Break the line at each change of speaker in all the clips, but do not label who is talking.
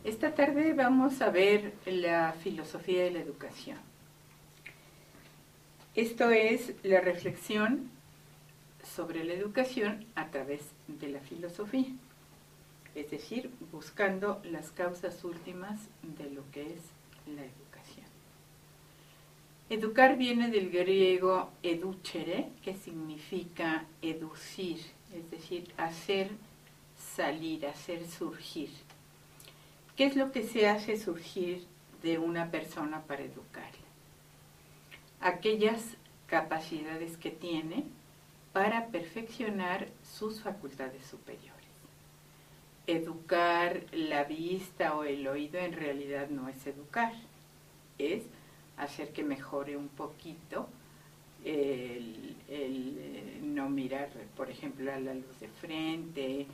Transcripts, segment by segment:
Esta tarde vamos a ver la filosofía de la educación. Esto es la reflexión sobre la educación a través de la filosofía, es decir, buscando las causas últimas de lo que es la educación. Educar viene del griego educere, que significa educir, es decir, hacer salir, hacer surgir. ¿Qué es lo que se hace surgir de una persona para educarla? Aquellas capacidades que tiene para perfeccionar sus facultades superiores. Educar la vista o el oído en realidad no es educar, es hacer que mejore un poquito el no mirar, por ejemplo, a la luz de frente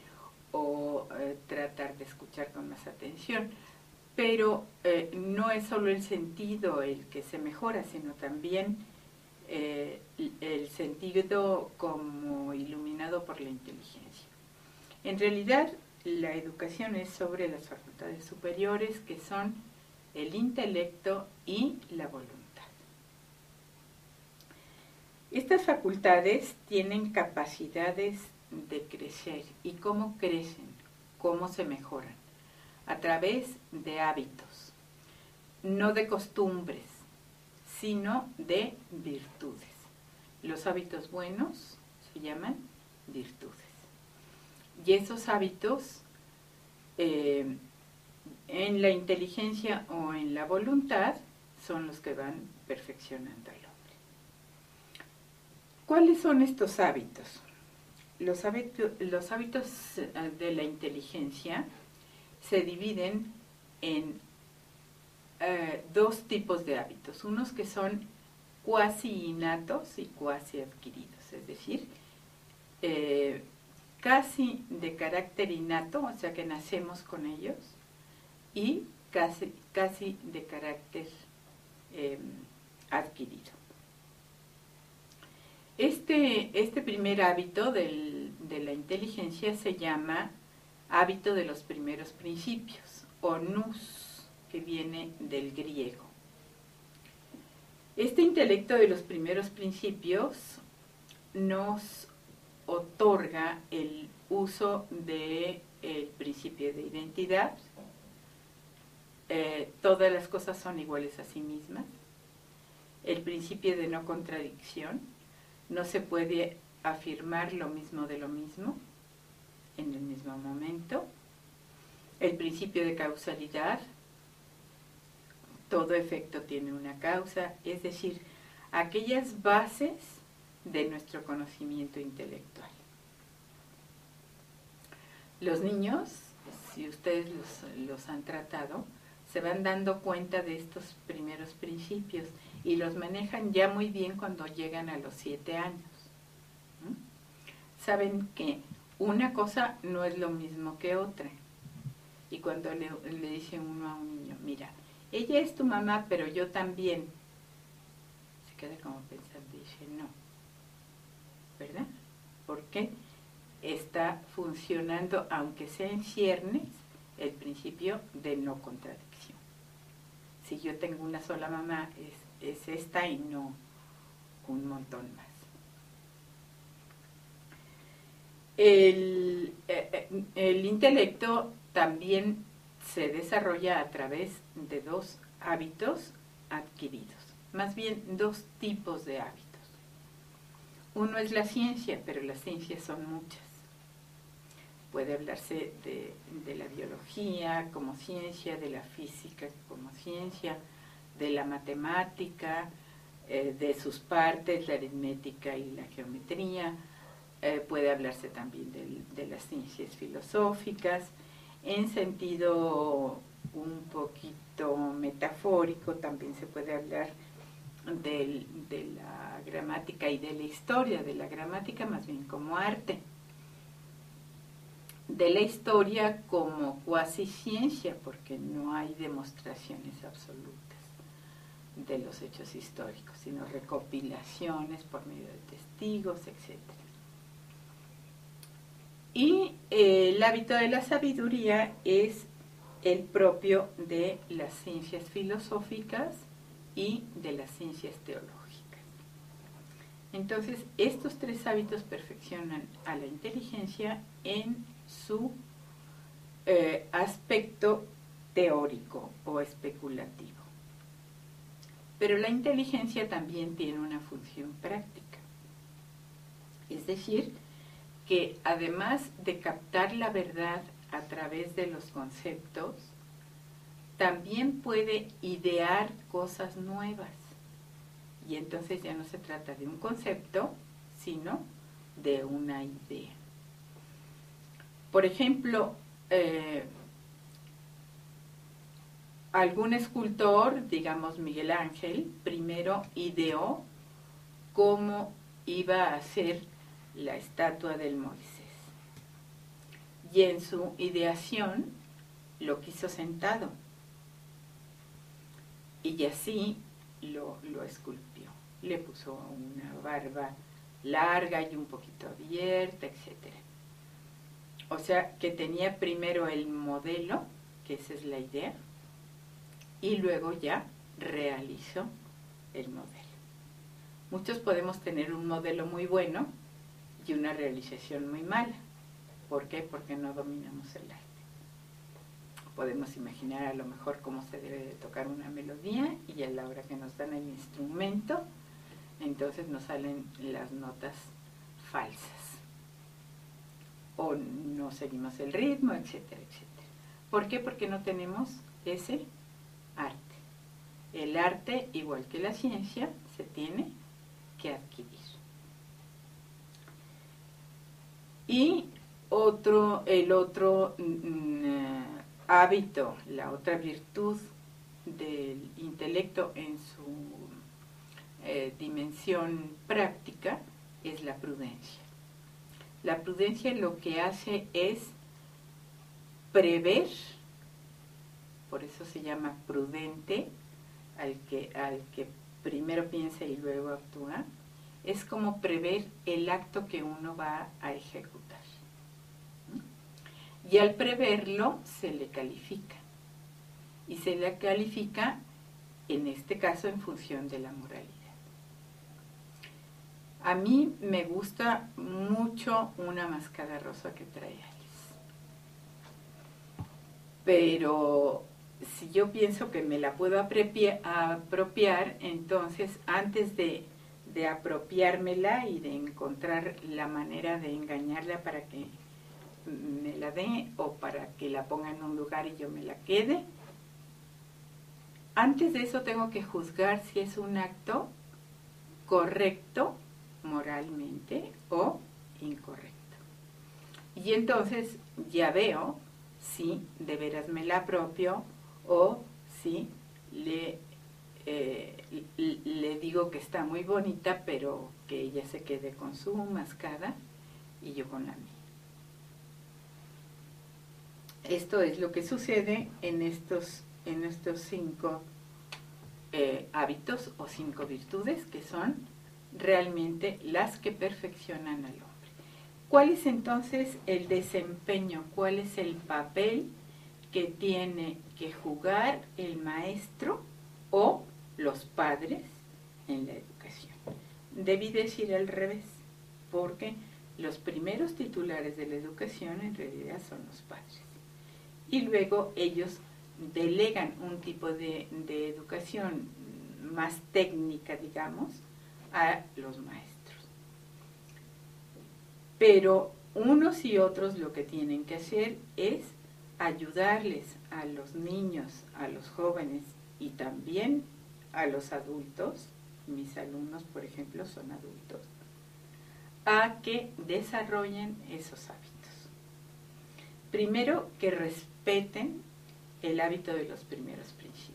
o tratar de escuchar con más atención. Pero no es solo el sentido el que se mejora, sino también el sentido como iluminado por la inteligencia. En realidad, la educación es sobre las facultades superiores, que son el intelecto y la voluntad. Estas facultades tienen capacidades de crecer. ¿Y cómo crecen? ¿Cómo se mejoran? A través de hábitos, no de costumbres, sino de virtudes. Los hábitos buenos se llaman virtudes. Y esos hábitos, en la inteligencia o en la voluntad, son los que van perfeccionando al hombre. ¿Cuáles son estos hábitos? Los hábitos de la inteligencia se dividen en dos tipos de hábitos, unos que son cuasi innatos y cuasi adquiridos, es decir, casi de carácter innato, o sea que nacemos con ellos, y casi de carácter adquirido. Este primer hábito de la inteligencia se llama hábito de los primeros principios, o nous, que viene del griego. Este intelecto de los primeros principios nos otorga el uso del principio de identidad. Todas las cosas son iguales a sí mismas. El principio de no contradicción. No se puede afirmar lo mismo de lo mismo en el mismo momento. El principio de causalidad. Todo efecto tiene una causa, es decir, aquellas bases de nuestro conocimiento intelectual. Los niños, si ustedes los han tratado, se van dando cuenta de estos primeros principios y los manejan ya muy bien cuando llegan a los 7 años. Saben que una cosa no es lo mismo que otra. Y cuando le dice uno a un niño, mira, ella es tu mamá, pero yo también, se queda como pensando y dice, no, ¿verdad? Porque está funcionando, aunque sea en ciernes, el principio de no contradicción. Si yo tengo una sola mamá, es esta y no un montón más. El intelecto también se desarrolla a través de dos hábitos adquiridos, más bien dos tipos de hábitos. Uno es la ciencia, pero las ciencias son muchas. Puede hablarse de la biología como ciencia, de la física como ciencia, de la matemática, de sus partes, la aritmética y la geometría. Puede hablarse también de las ciencias filosóficas. En sentido un poquito metafórico también se puede hablar de la gramática y de la historia, de la gramática más bien como arte, de la historia como cuasi ciencia, porque no hay demostraciones absolutas de los hechos históricos, sino recopilaciones por medio de testigos, etc. Y el hábito de la sabiduría es el propio de las ciencias filosóficas y de las ciencias teológicas. Entonces, estos tres hábitos perfeccionan a la inteligencia en su aspecto teórico o especulativo. Pero la inteligencia también tiene una función práctica. Es decir, que además de captar la verdad a través de los conceptos, también puede idear cosas nuevas. Y entonces ya no se trata de un concepto, sino de una idea. Por ejemplo, algún escultor, digamos Miguel Ángel, primero ideó cómo iba a ser la estatua del Moisés. Y en su ideación lo quiso sentado. Y así lo esculpió. Le puso una barba larga y un poquito abierta, etc. O sea, que tenía primero el modelo, que esa es la idea, y luego ya realizó el modelo. Muchos podemos tener un modelo muy bueno y una realización muy mala. ¿Por qué? Porque no dominamos el arte. Podemos imaginar a lo mejor cómo se debe de tocar una melodía y a la hora que nos dan el instrumento, entonces nos salen las notas falsas. O no seguimos el ritmo, etcétera, etcétera. ¿Por qué? Porque no tenemos ese arte. El arte, igual que la ciencia, se tiene que adquirir. Y el otro hábito, la otra virtud del intelecto en su dimensión práctica es la prudencia. La prudencia lo que hace es prever, por eso se llama prudente, al que primero piensa y luego actúa, es como prever el acto que uno va a ejecutar. Y al preverlo se le califica. Y se le califica, en este caso, en función de la moralidad. A mí me gusta mucho una mascada rosa que trae Alice. Pero si yo pienso que me la puedo apropiar, entonces antes de apropiármela y de encontrar la manera de engañarla para que me la dé o para que la ponga en un lugar y yo me la quede, antes de eso tengo que juzgar si es un acto correcto moralmente o incorrecto. Y entonces ya veo si de veras me la apropio o si le digo que está muy bonita, pero que ella se quede con su mascada y yo con la mía. Esto es lo que sucede en estos 5 hábitos o 5 virtudes que son realmente las que perfeccionan al hombre. ¿Cuál es entonces el desempeño? ¿Cuál es el papel que tiene que jugar el maestro o los padres en la educación? Debí decir al revés, porque los primeros titulares de la educación en realidad son los padres. Y luego ellos delegan un tipo de educación más técnica, digamos, a los maestros. Pero unos y otros lo que tienen que hacer es ayudarles a los niños, a los jóvenes y también a los adultos, mis alumnos, por ejemplo, son adultos, a que desarrollen esos hábitos. Primero, que respeten el hábito de los primeros principios,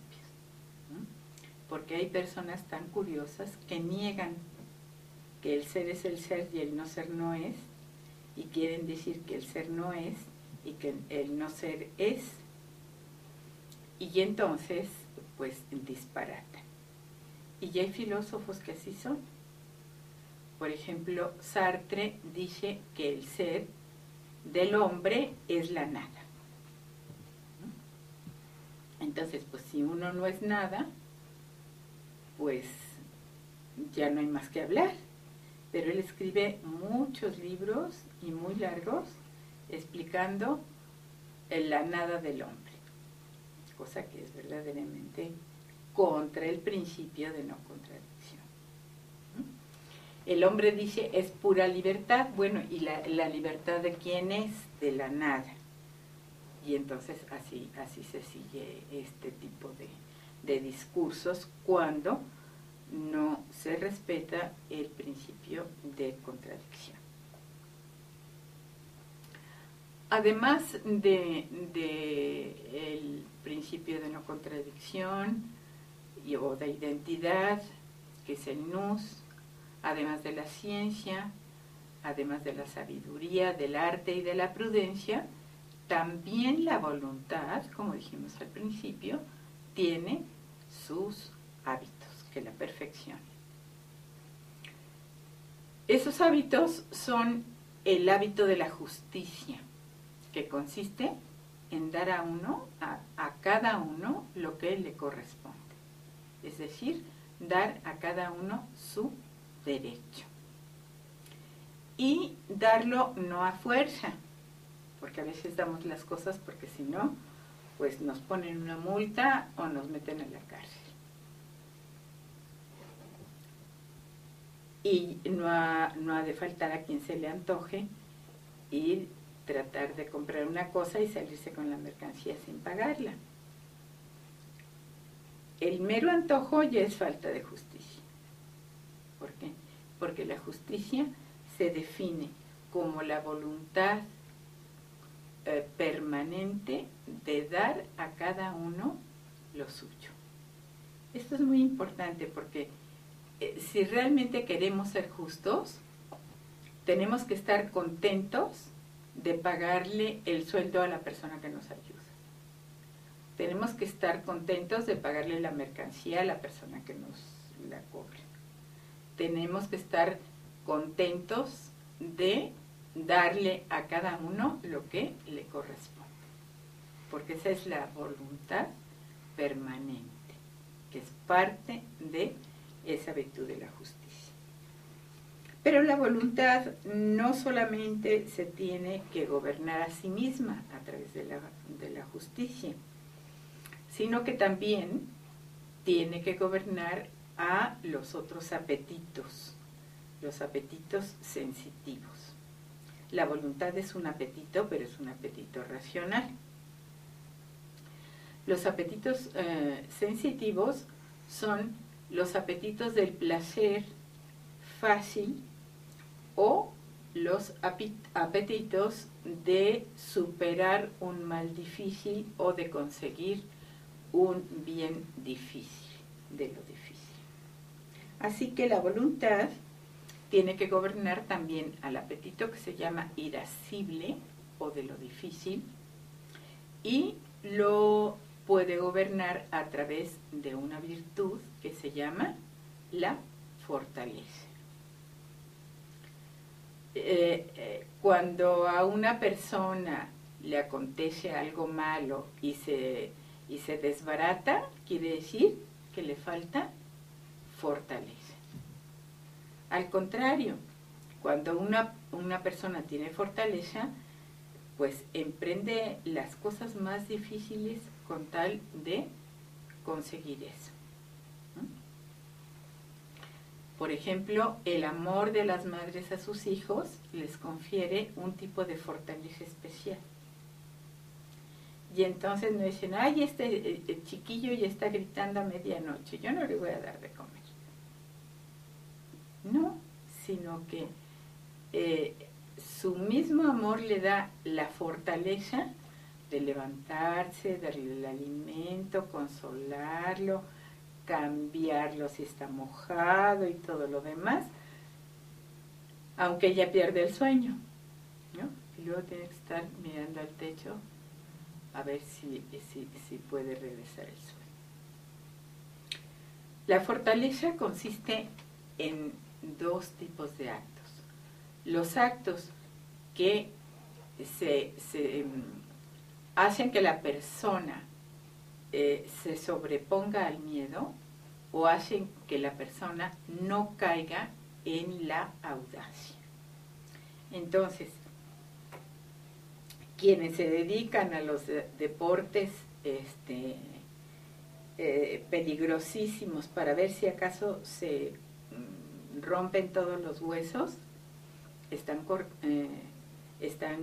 ¿no? Porque hay personas tan curiosas que niegan que el ser es el ser y el no ser no es, y quieren decir que el ser no es y que el no ser es, y entonces pues disparatan. Y ya hay filósofos que así son. Por ejemplo, Sartre dice que el ser del hombre es la nada. Entonces, pues si uno no es nada, pues ya no hay más que hablar. Pero él escribe muchos libros y muy largos explicando la nada del hombre, cosa que es verdaderamente contra el principio de no contradicción. El hombre dice es pura libertad. Bueno, ¿y la libertad de quién es? De la nada. Y entonces así se sigue este tipo de discursos cuando no se respeta el principio de contradicción. Además el principio de no contradicción o de identidad, que es el nous, además de la ciencia, además de la sabiduría, del arte y de la prudencia, también la voluntad, como dijimos al principio, tiene sus hábitos que la perfeccionen. Esos hábitos son el hábito de la justicia, que consiste en dar a cada uno lo que le corresponde. Es decir, dar a cada uno su derecho. Y darlo no a fuerza, porque a veces damos las cosas porque si no, pues nos ponen una multa o nos meten en la cárcel. Y no ha de faltar a quien se le antoje y tratar de comprar una cosa y salirse con la mercancía sin pagarla. El mero antojo ya es falta de justicia. ¿Por qué? Porque la justicia se define como la voluntad permanente de dar a cada uno lo suyo. Esto es muy importante porque si realmente queremos ser justos, tenemos que estar contentos de pagarle el sueldo a la persona que nos ayuda. Tenemos que estar contentos de pagarle la mercancía a la persona que nos la cobra. Tenemos que estar contentos de darle a cada uno lo que le corresponde. Porque esa es la voluntad permanente, que es parte de esa virtud de la justicia. Pero la voluntad no solamente se tiene que gobernar a sí misma a través de la justicia, sino que también tiene que gobernar a los otros apetitos, los apetitos sensitivos. La voluntad es un apetito, pero es un apetito racional. Los apetitos sensitivos son los apetitos del placer fácil o los apetitos de superar un mal difícil o de conseguir un bien difícil, de lo difícil. Así que la voluntad tiene que gobernar también al apetito que se llama irascible o de lo difícil y lo puede gobernar a través de una virtud que se llama la fortaleza. Cuando a una persona le acontece algo malo y se desbarata, quiere decir que le falta fortaleza. Al contrario, cuando una persona tiene fortaleza, pues emprende las cosas más difíciles con tal de conseguir eso. Por ejemplo, el amor de las madres a sus hijos les confiere un tipo de fortaleza especial. Y entonces no dicen, ay, este chiquillo ya está gritando a medianoche, yo no le voy a dar de comer. No, sino que su mismo amor le da la fortaleza de levantarse, darle el alimento, consolarlo, cambiarlo si está mojado y todo lo demás, aunque ella pierde el sueño, ¿no? Y luego tiene que estar mirando al techo a ver si puede regresar el sueño. La fortaleza consiste en dos tipos de actos. Los actos que se hacen que la persona se sobreponga al miedo o hacen que la persona no caiga en la audacia. Entonces, quienes se dedican a los deportes peligrosísimos para ver si acaso se rompen todos los huesos, están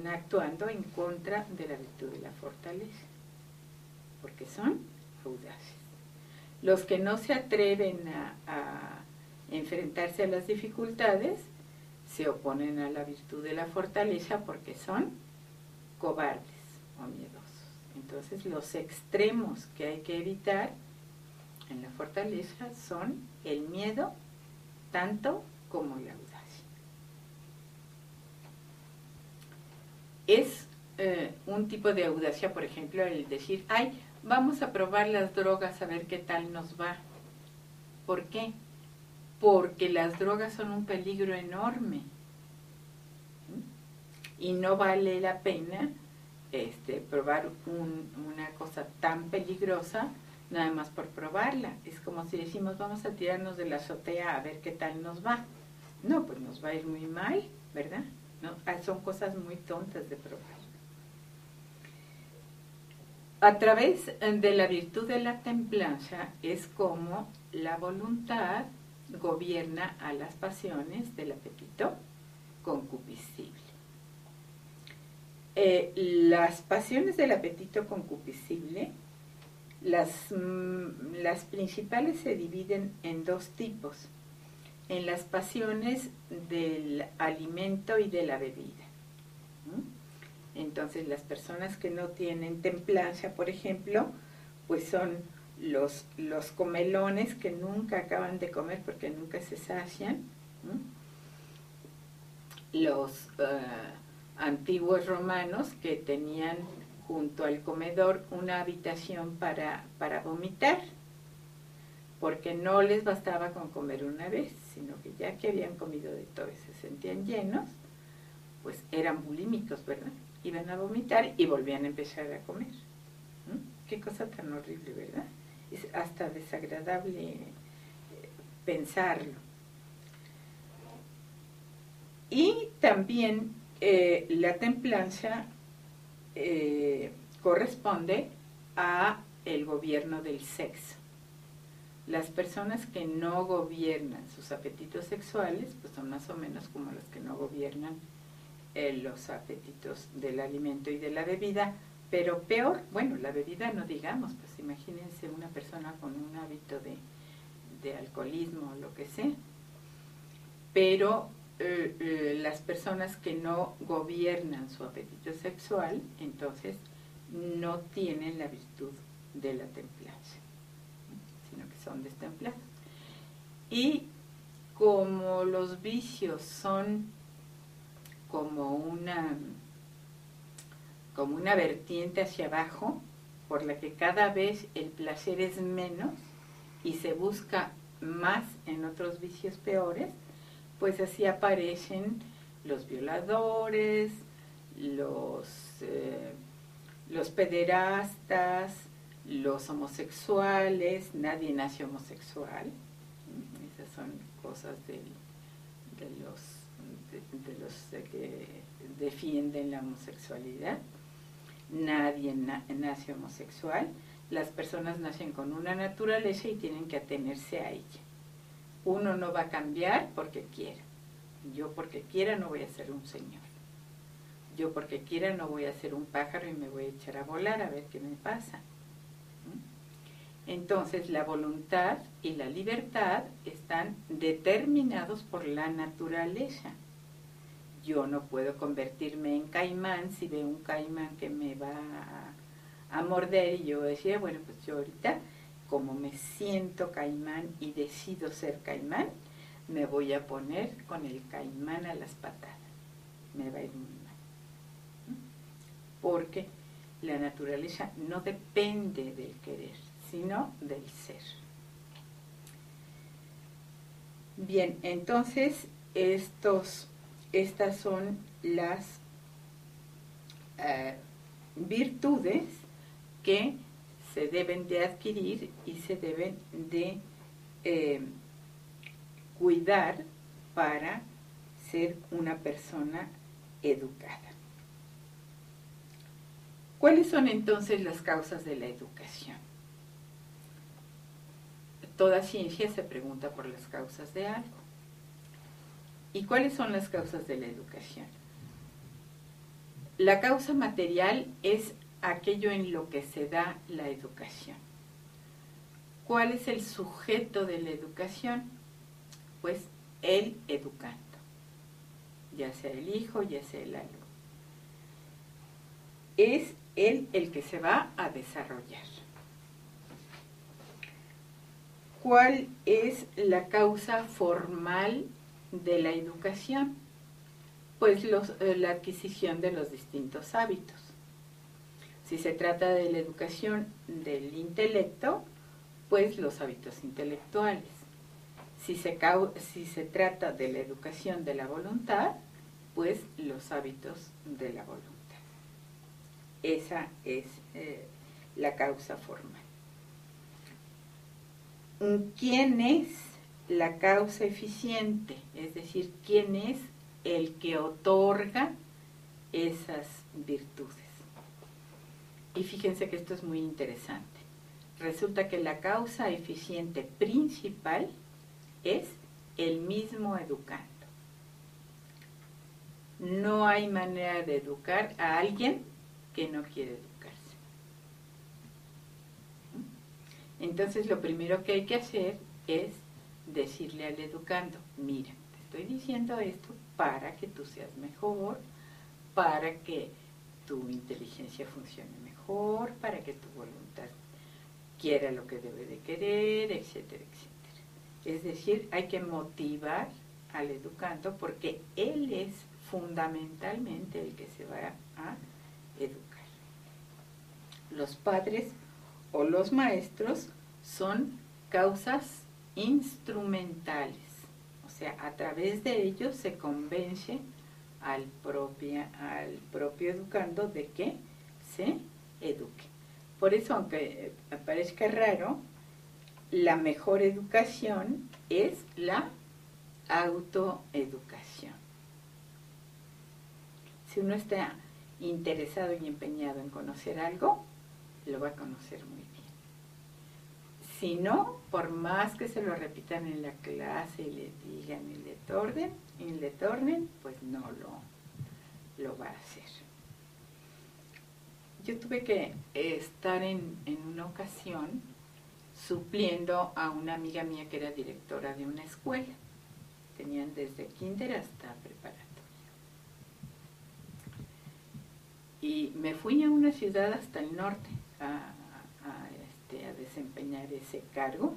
actuando en contra de la virtud de la fortaleza, porque son audaces. Los que no se atreven a enfrentarse a las dificultades se oponen a la virtud de la fortaleza porque son cobardes o miedosos. Entonces, los extremos que hay que evitar en la fortaleza son el miedo tanto como la audacia. Es un tipo de audacia, por ejemplo, el decir, ay, vamos a probar las drogas a ver qué tal nos va. ¿Por qué? Porque las drogas son un peligro enorme. Y no vale la pena probar una cosa tan peligrosa nada más por probarla. Es como si decimos, vamos a tirarnos de la azotea a ver qué tal nos va. No, pues nos va a ir muy mal, ¿verdad? ¿No? Son cosas muy tontas de probar. A través de la virtud de la templanza es como la voluntad gobierna a las pasiones del apetito concupiscible. Las pasiones del apetito concupiscible, las principales se dividen en dos tipos, en las pasiones del alimento y de la bebida. Entonces, las personas que no tienen templanza, por ejemplo, pues son los comelones que nunca acaban de comer porque nunca se sacian, los antiguos romanos que tenían junto al comedor una habitación para vomitar, porque no les bastaba con comer una vez, sino que ya que habían comido de todo y se sentían llenos, pues eran bulímicos, ¿verdad? Iban a vomitar y volvían a empezar a comer. Qué cosa tan horrible, ¿verdad? Es hasta desagradable pensarlo. Y también la templanza corresponde a el gobierno del sexo. Las personas que no gobiernan sus apetitos sexuales, pues son más o menos como los que no gobiernan los apetitos del alimento y de la bebida, pero peor, bueno, la bebida no digamos, pues imagínense una persona con un hábito de alcoholismo o lo que sea, pero las personas que no gobiernan su apetito sexual, entonces no tienen la virtud de la templanza, sino que son destemplados. Y como los vicios son como una vertiente hacia abajo, por la que cada vez el placer es menos y se busca más en otros vicios peores, pues así aparecen los violadores, los pederastas, los homosexuales. Nadie nace homosexual. Esas son cosas de los que defienden la homosexualidad. Nadie nace homosexual. Las personas nacen con una naturaleza y tienen que atenerse a ella. Uno no va a cambiar porque quiera. Yo porque quiera no voy a ser un señor. Yo porque quiera no voy a ser un pájaro y me voy a echar a volar a ver qué me pasa. Entonces la voluntad y la libertad están determinados por la naturaleza. Yo no puedo convertirme en caimán si veo un caimán que me va a morder y yo decía, bueno, pues yo ahorita, como me siento caimán y decido ser caimán, me voy a poner con el caimán a las patadas. Me va a ir muy mal. Porque la naturaleza no depende del querer, sino del ser. Bien, entonces estas son las virtudes que se deben de adquirir y se deben de cuidar para ser una persona educada. ¿Cuáles son entonces las causas de la educación? Toda ciencia se pregunta por las causas de algo. ¿Y cuáles son las causas de la educación? La causa material es aquello en lo que se da la educación. ¿Cuál es el sujeto de la educación? Pues el educando, ya sea el hijo, ya sea el alumno. Es él el que se va a desarrollar. ¿Cuál es la causa formal de la educación? Pues la adquisición de los distintos hábitos. Si se trata de la educación del intelecto, pues los hábitos intelectuales. Si se trata de la educación de la voluntad, pues los hábitos de la voluntad. Esa es la causa formal. ¿Quién es la causa eficiente? Es decir, ¿quién es el que otorga esas virtudes? Y fíjense que esto es muy interesante. Resulta que la causa eficiente principal es el mismo educando. No hay manera de educar a alguien que no quiere educarse. Entonces lo primero que hay que hacer es decirle al educando, mira, te estoy diciendo esto para que tú seas mejor, para que tu inteligencia funcione mejor, para que tu voluntad quiera lo que debe de querer, etcétera, etcétera. Es decir, hay que motivar al educando porque él es fundamentalmente el que se va a educar. Los padres o los maestros son causas instrumentales, o sea, a través de ellos se convence al propio educando de que se eduque. Por eso, aunque parezca raro, la mejor educación es la autoeducación. Si uno está interesado y empeñado en conocer algo, lo va a conocer muy bien. Si no, por más que se lo repitan en la clase y le digan y le tornen, pues no lo va a hacer. Yo tuve que estar en una ocasión supliendo a una amiga mía que era directora de una escuela. Tenían desde kinder hasta preparatoria. Y me fui a una ciudad hasta el norte a desempeñar ese cargo.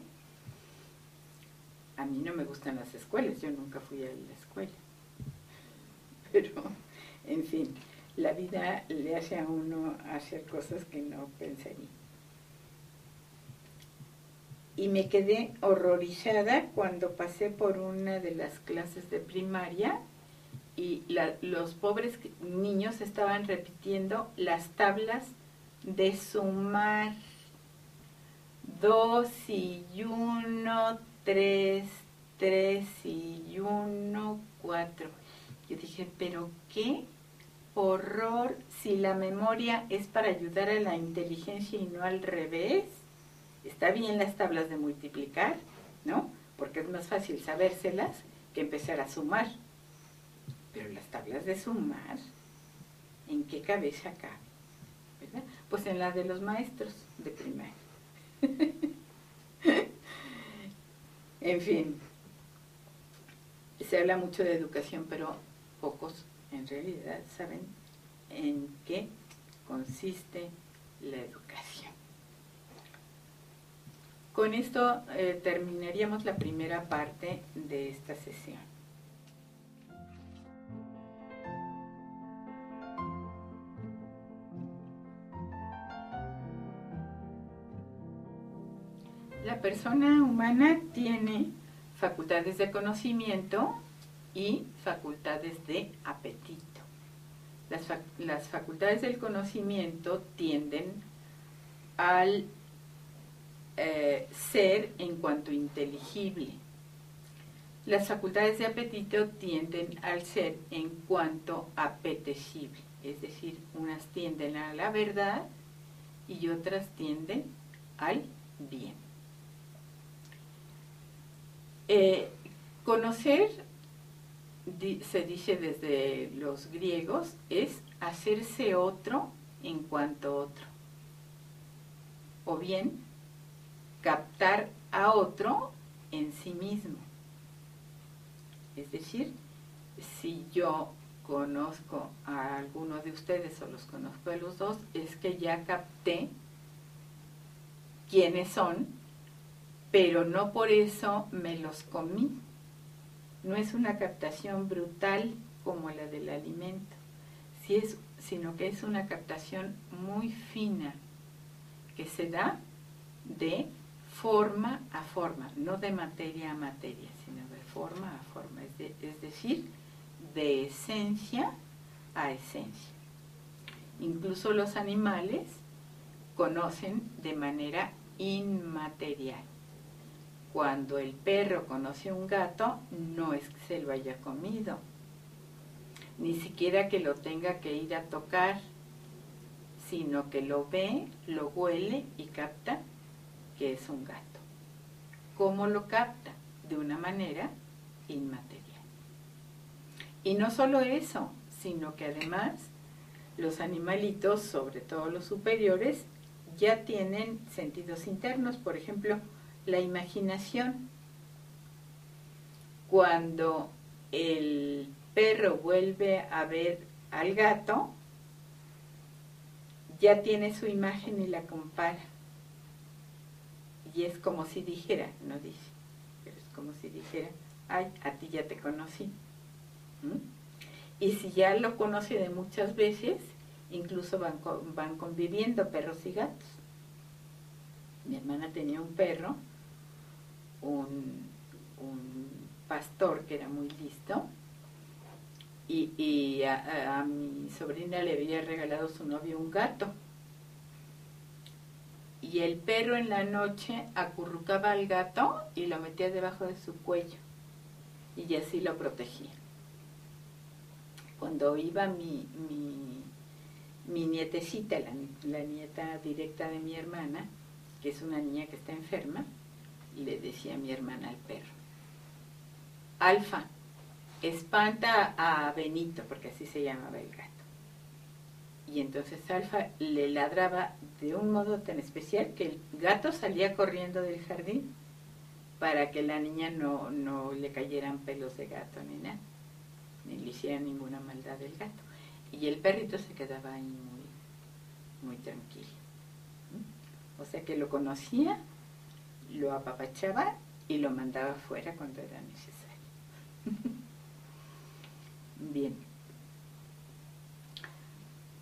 A mí no me gustan las escuelas, yo nunca fui a la escuela. Pero, en fin, la vida le hace a uno hacer cosas que no pensaría. Y me quedé horrorizada cuando pasé por una de las clases de primaria y los pobres niños estaban repitiendo las tablas de sumar. 2 y 1, 3, 3 y 1, 4. Yo dije, pero qué horror, si la memoria es para ayudar a la inteligencia y no al revés. Está bien las tablas de multiplicar, ¿no? Porque es más fácil sabérselas que empezar a sumar. Pero las tablas de sumar, ¿en qué cabeza cabe? ¿Verdad? Pues en la de los maestros de primaria. En fin, se habla mucho de educación, pero pocos en realidad saben en qué consiste la educación. Con esto terminaríamos la primera parte de esta sesión. La persona humana tiene facultades conocimiento y facultades de apetito. Las facultades del conocimiento tienden al ser en cuanto inteligible. Las facultades de apetito tienden al ser en cuanto apetecible, es decir, unas tienden a la verdad y otras tienden al bien. Conocer, se dice desde los griegos, es hacerse otro en cuanto otro, o bien captar a otro en sí mismo. Es decir, si yo conozco a alguno de ustedes o los conozco a los dos, es que ya capté quiénes son, pero no por eso me los comí. No es una captación brutal como la del alimento, sino que es una captación muy fina que se da de forma a forma, no de materia a materia, sino de forma a forma, es decir, de esencia a esencia. Incluso los animales conocen de manera inmaterial. Cuando el perro conoce a un gato, no es que se lo haya comido, ni siquiera que lo tenga que ir a tocar, sino que lo ve, lo huele y capta que es un gato. ¿Cómo lo capta? De una manera inmaterial. Y no solo eso, sino que además los animalitos, sobre todo los superiores, ya tienen sentidos internos. Por ejemplo, la imaginación. Cuando el perro vuelve a ver al gato, ya tiene su imagen y la compara. Y es como si dijera, no dice, pero es como si dijera, ay, a ti ya te conocí. Y si ya lo conoce de muchas veces, incluso van conviviendo perros y gatos. Mi hermana tenía un perro, un pastor que era muy listo, y a mi sobrina le había regalado su novio un gato. Y el perro en la noche acurrucaba al gato y lo metía debajo de su cuello, y así lo protegía. Cuando iba mi nietecita, la nieta directa de mi hermana, que es una niña que está enferma, le decía a mi hermana al perro, Alfa, espanta a Benito, porque así se llamaba el gato. Y entonces Alfa le ladraba de un modo tan especial que el gato salía corriendo del jardín para que la niña no le cayeran pelos de gato ni nada, ni le hiciera ninguna maldad del gato. Y el perrito se quedaba ahí muy, muy tranquilo. O sea que lo conocía, lo apapachaba y lo mandaba fuera cuando era necesario. Bien.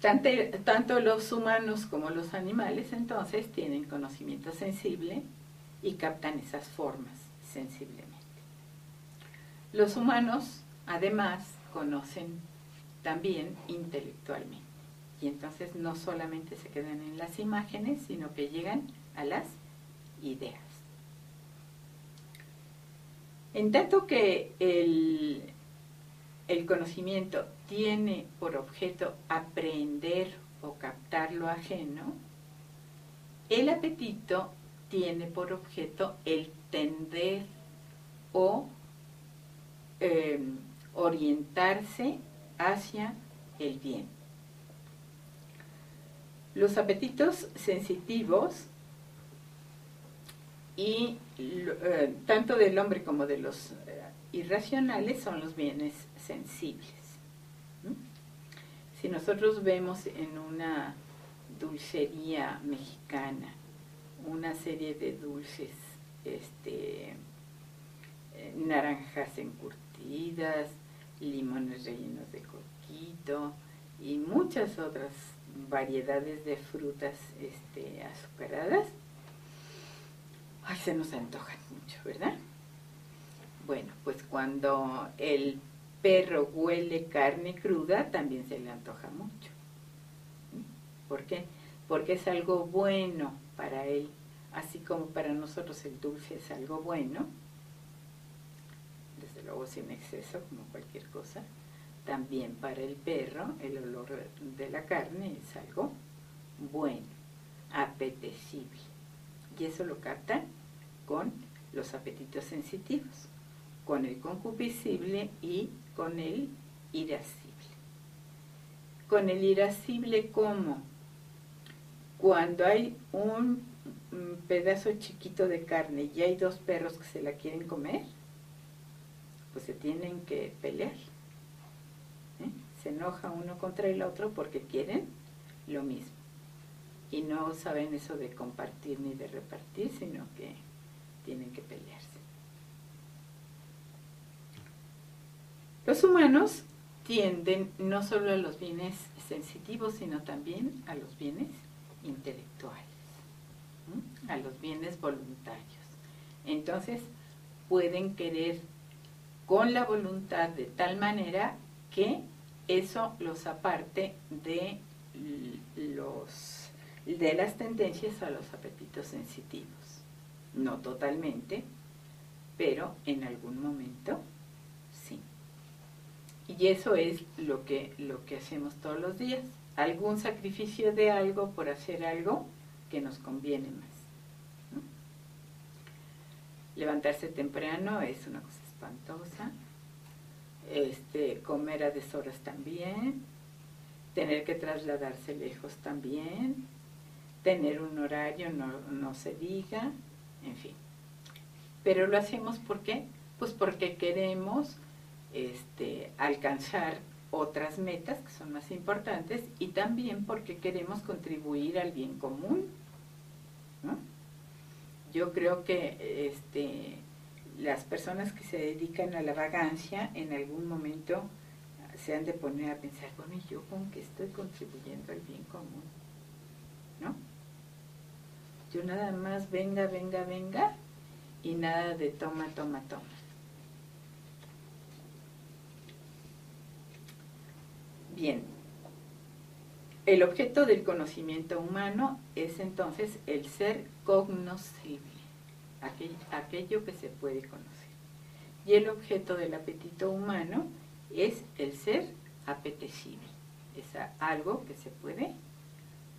Tanto los humanos como los animales entonces tienen conocimiento sensible y captan esas formas sensiblemente. Los humanos además conocen también intelectualmente, y entonces no solamente se quedan en las imágenes, sino que llegan a las ideas. En tanto que el conocimiento tiene por objeto aprender o captar lo ajeno, el apetito tiene por objeto el tender o orientarse hacia el bien. Los apetitos sensitivos, y tanto del hombre como de los irracionales, son los bienes sensibles. Si nosotros vemos en una dulcería mexicana una serie de dulces, naranjas encurtidas, limones rellenos de coquito y muchas otras variedades de frutas azucaradas, ay, se nos antojan mucho, ¿verdad? Bueno, pues cuando el perro huele carne cruda, también se le antoja mucho. ¿Por qué? Porque es algo bueno para él, así como para nosotros el dulce es algo bueno, desde luego sin exceso, como cualquier cosa, también para el perro el olor de la carne es algo bueno, apetecible. Y eso lo captan con los apetitos sensitivos, con el concupiscible y con el irascible. Con el irascible, ¿cómo? Cuando hay un pedazo chiquito de carne y hay dos perros que se la quieren comer, pues se tienen que pelear. Se enoja uno contra el otro porque quieren lo mismo. Y no saben eso de compartir ni de repartir, sino que tienen que pelearse. Los humanos tienden no solo a los bienes sensitivos, sino también a los bienes intelectuales, a los bienes voluntarios. Entonces, pueden querer con la voluntad de tal manera que eso los aparte de las tendencias a los apetitos sensitivos. No totalmente, pero en algún momento sí. Y eso es lo que hacemos todos los días. Algún sacrificio de algo por hacer algo que nos conviene más. Levantarse temprano es una cosa espantosa. Comer a deshoras también. Tener que trasladarse lejos también. Tener un horario no se diga. En fin. Pero lo hacemos ¿por qué? Pues porque queremos alcanzar otras metas que son más importantes y también porque queremos contribuir al bien común, ¿no? Yo creo que las personas que se dedican a la vagancia en algún momento se han de poner a pensar, bueno, ¿y yo con qué estoy contribuyendo al bien común? ¿No? Yo nada más venga y nada de toma. Bien, el objeto del conocimiento humano es entonces el ser cognoscible, aquello que se puede conocer. Y el objeto del apetito humano es el ser apetecible, es algo que se puede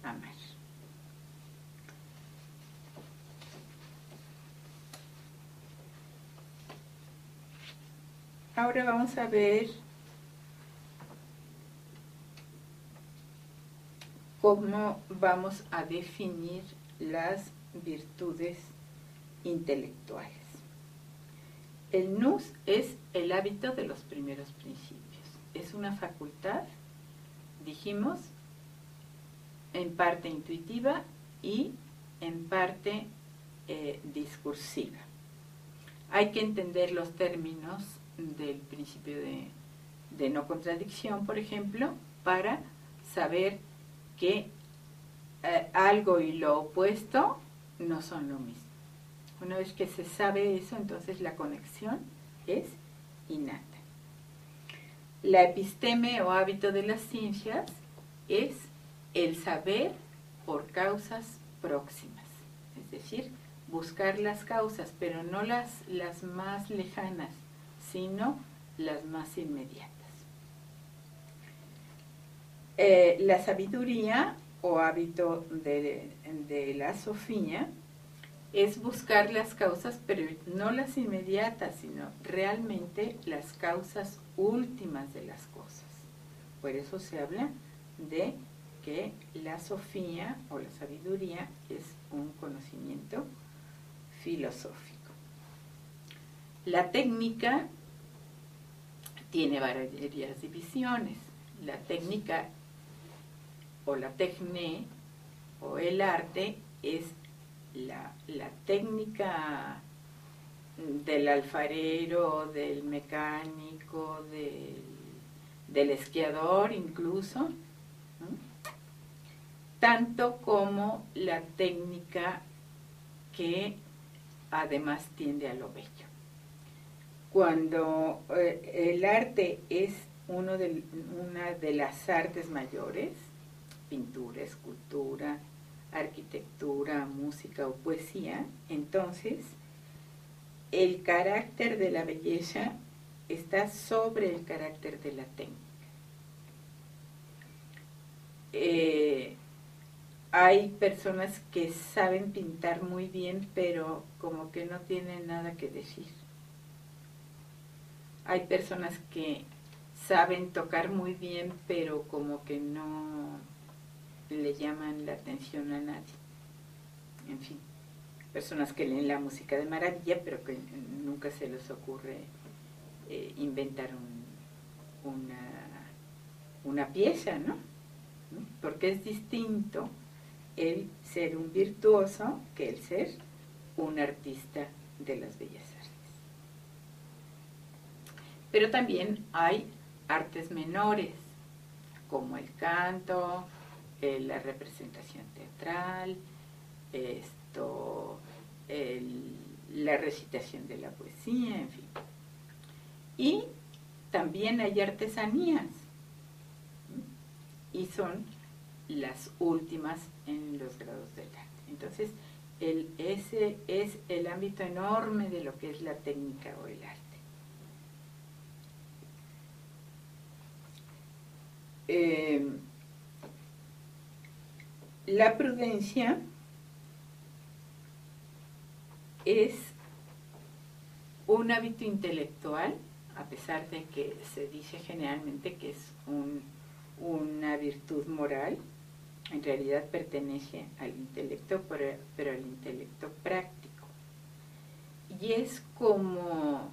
amar. Ahora vamos a ver cómo vamos a definir las virtudes intelectuales. El nous es el hábito de los primeros principios. Es una facultad, dijimos, en parte intuitiva y en parte discursiva. Hay que entender los términos del principio de no contradicción, por ejemplo, para saber que algo y lo opuesto no son lo mismo. Una vez que se sabe eso, entonces la conexión es innata. La episteme o hábito de las ciencias es el saber por causas próximas, es decir, buscar las causas, pero no las más lejanas, sino las más inmediatas. La sabiduría o hábito de la sofía es buscar las causas, pero no las inmediatas, sino realmente las causas últimas de las cosas. Por eso se habla de que la sofía o la sabiduría es un conocimiento filosófico. La técnica tiene varias divisiones. La técnica o la tecné o el arte es la técnica del alfarero, del mecánico, del esquiador incluso, ¿no? Tanto como la técnica que además tiende a lo bello. Cuando el arte es una de las artes mayores, pintura, escultura, arquitectura, música o poesía, entonces el carácter de la belleza está sobre el carácter de la técnica. Hay personas que saben pintar muy bien, pero como que no tienen nada que decir. Hay personas que saben tocar muy bien, pero como que no le llaman la atención a nadie. En fin, personas que leen la música de maravilla, pero que nunca se les ocurre inventar una pieza, ¿no? Porque es distinto el ser un virtuoso que el ser un artista de las bellas artes. Pero también hay artes menores, como el canto, la representación teatral, la recitación de la poesía, en fin. Y también hay artesanías, y son las últimas en los grados del arte. Entonces, ese es el ámbito enorme de lo que es la técnica o el arte. La prudencia es un hábito intelectual, a pesar de que se dice generalmente que es una virtud moral. En realidad pertenece al intelecto, pero al intelecto práctico. Y es como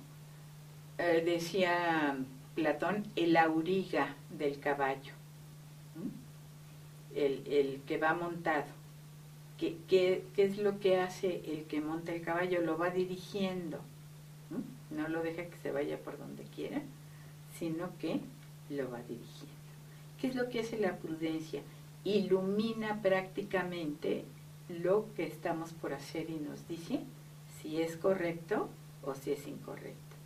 decía Platón, el auriga del caballo, el que va montado. ¿Qué es lo que hace el que monta el caballo? Lo va dirigiendo, no lo deja que se vaya por donde quiera, sino que lo va dirigiendo. ¿Qué es lo que hace la prudencia? Ilumina prácticamente lo que estamos por hacer y nos dice si es correcto o si es incorrecto,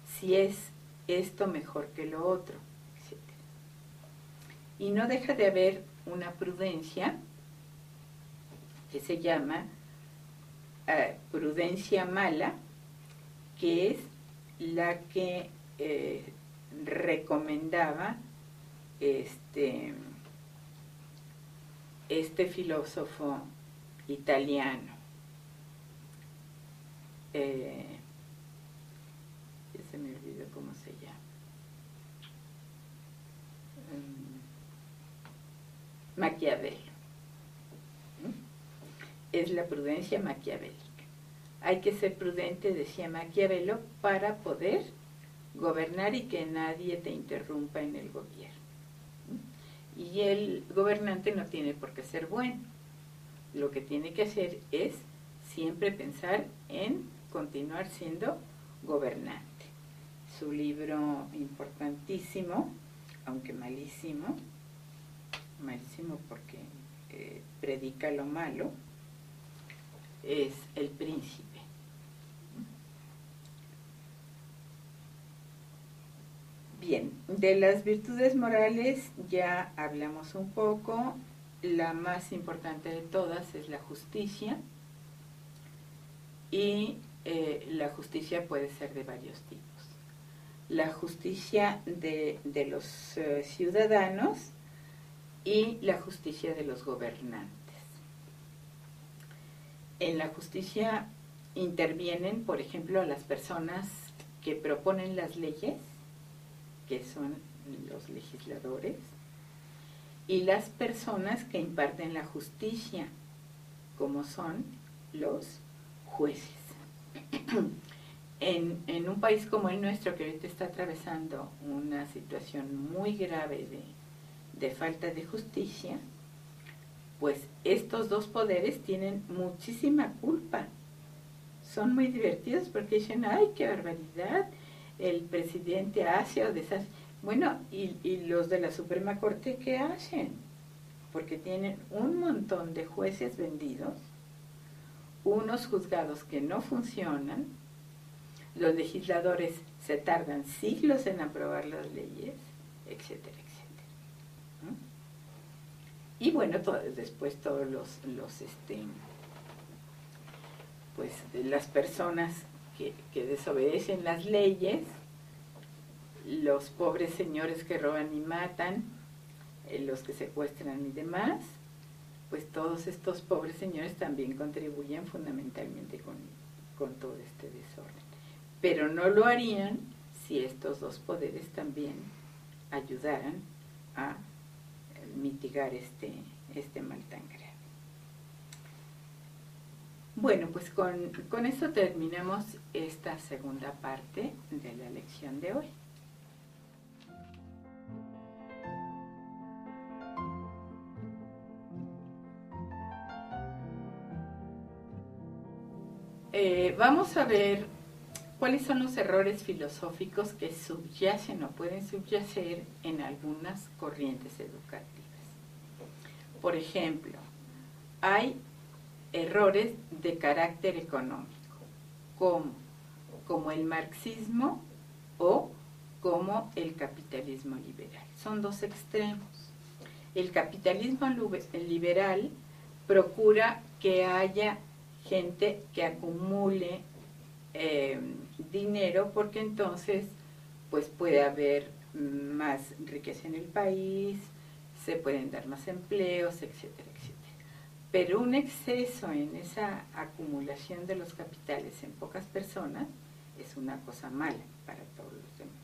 si es esto mejor que lo otro, etc. Y no deja de haber una prudencia que se llama prudencia mala, que es la que recomendaba este filósofo italiano. Se me olvidó cómo se llama. Maquiavelo. Es la prudencia maquiavélica. Hay que ser prudente, decía Maquiavelo, para poder gobernar y que nadie te interrumpa en el gobierno. Y el gobernante no tiene por qué ser bueno. Lo que tiene que hacer es siempre pensar en continuar siendo gobernante. Su libro importantísimo, aunque malísimo porque predica lo malo, es El Príncipe. Bien, de las virtudes morales ya hablamos un poco. La más importante de todas es la justicia, y la justicia puede ser de varios tipos. La justicia de los ciudadanos y la justicia de los gobernantes. En la justicia intervienen, por ejemplo, las personas que proponen las leyes, que son los legisladores, y las personas que imparten la justicia, como son los jueces. En un país como el nuestro, que ahorita está atravesando una situación muy grave de falta de justicia, pues estos dos poderes tienen muchísima culpa. Son muy divertidos porque dicen, ¡ay, qué barbaridad! El presidente hace o deshace. Bueno, y los de la Suprema Corte, ¿qué hacen? Porque tienen un montón de jueces vendidos, unos juzgados que no funcionan, los legisladores se tardan siglos en aprobar las leyes, etcétera, etcétera. Y bueno, después todos pues las personas que desobedecen las leyes, los pobres señores que roban y matan, los que secuestran y demás, pues todos estos pobres señores también contribuyen fundamentalmente con todo este desorden. Pero no lo harían si estos dos poderes también ayudaran a mitigar este mal tan grave. Bueno, pues con eso terminamos esta segunda parte de la lección de hoy. Vamos a ver cuáles son los errores filosóficos que subyacen o pueden subyacer en algunas corrientes educativas. Por ejemplo, hay errores de carácter económico, como el marxismo o como el capitalismo liberal. Son dos extremos. El capitalismo liberal procura que haya gente que acumule dinero, porque entonces pues puede haber más riqueza en el país, se pueden dar más empleos, etcétera, etcétera. Pero un exceso en esa acumulación de los capitales en pocas personas es una cosa mala para todos los demás.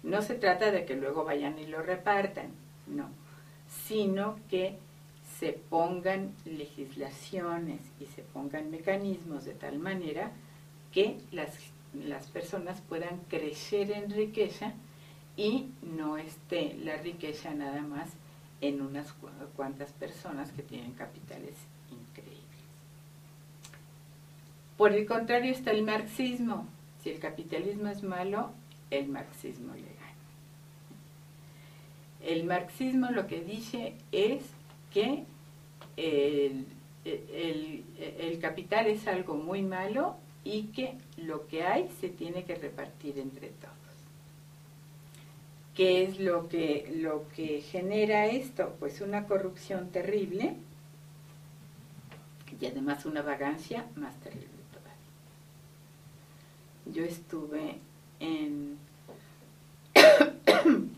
No se trata de que luego vayan y lo repartan, no, sino que se pongan legislaciones y se pongan mecanismos de tal manera que las personas puedan crecer en riqueza y no esté la riqueza nada más en unas cuantas personas que tienen capitales increíbles. Por el contrario está el marxismo. Si el capitalismo es malo, el marxismo le gana. El marxismo lo que dice es que el capital es algo muy malo y que lo que hay se tiene que repartir entre todos. ¿Qué es lo que genera esto? Pues una corrupción terrible y además una vagancia más terrible todavía. Yo estuve en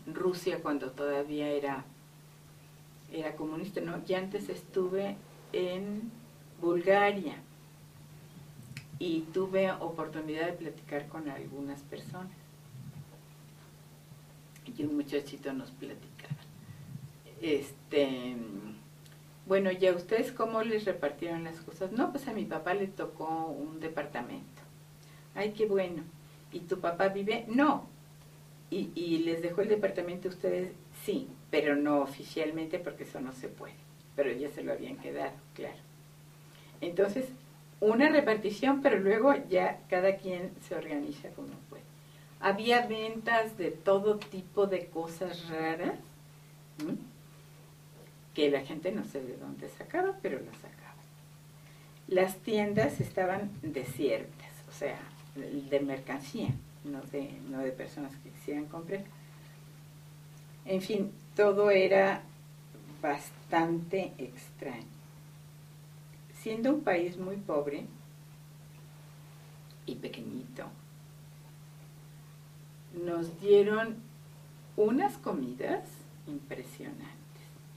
Rusia cuando todavía era comunista, ¿no? Y antes estuve en Bulgaria y tuve oportunidad de platicar con algunas personas. Y un muchachito nos platicaba. Bueno, ¿y a ustedes cómo les repartieron las cosas? No, pues a mi papá le tocó un departamento. Ay, qué bueno. ¿Y tu papá vive? No. ¿Y les dejó el departamento a ustedes? Sí, pero no oficialmente porque eso no se puede. Pero ya se lo habían quedado, claro. Entonces, una repartición, pero luego ya cada quien se organiza como puede. Había ventas de todo tipo de cosas raras, que la gente no sé de dónde sacaba, pero las sacaba. Las tiendas estaban desiertas, o sea, de mercancía, no de personas que quisieran comprar. En fin, todo era bastante extraño. Siendo un país muy pobre y pequeñito, nos dieron unas comidas impresionantes.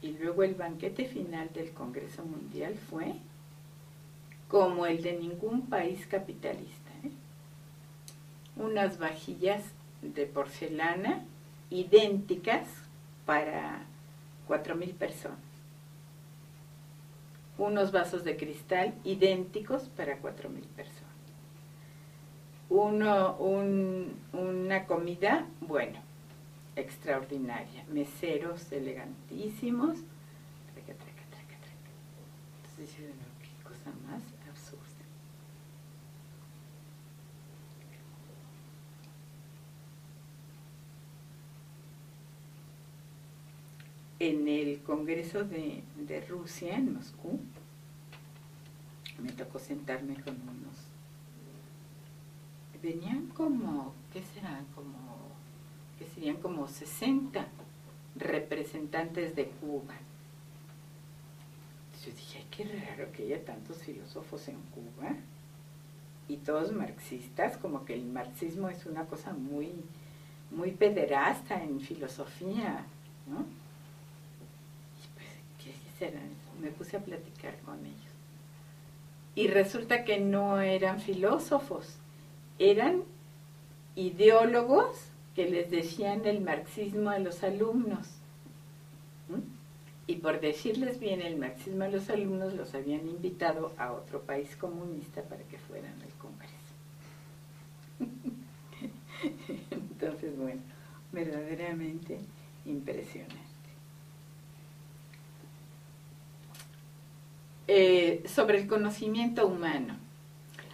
Y luego el banquete final del Congreso Mundial fue como el de ningún país capitalista, ¿eh? Unas vajillas de porcelana idénticas para 4,000 personas. Unos vasos de cristal idénticos para 4,000 personas. Una comida, bueno, extraordinaria. Meseros elegantísimos. Traca. Entonces, qué cosa más absurda. En el Congreso de Rusia, en Moscú, me tocó sentarme con unos. Venían como, ¿qué serán? Que serían como 60 representantes de Cuba, yo dije, ay, qué raro que haya tantos filósofos en Cuba y todos marxistas, como que el marxismo es una cosa muy, muy pederasta en filosofía, ¿no? Y pues, ¿qué serán? Me puse a platicar con ellos. Y resulta que no eran filósofos, eran ideólogos que les decían el marxismo a los alumnos. Y por decirles bien el marxismo a los alumnos, los habían invitado a otro país comunista para que fueran al Congreso. Entonces, bueno, verdaderamente impresionante. Sobre el conocimiento humano,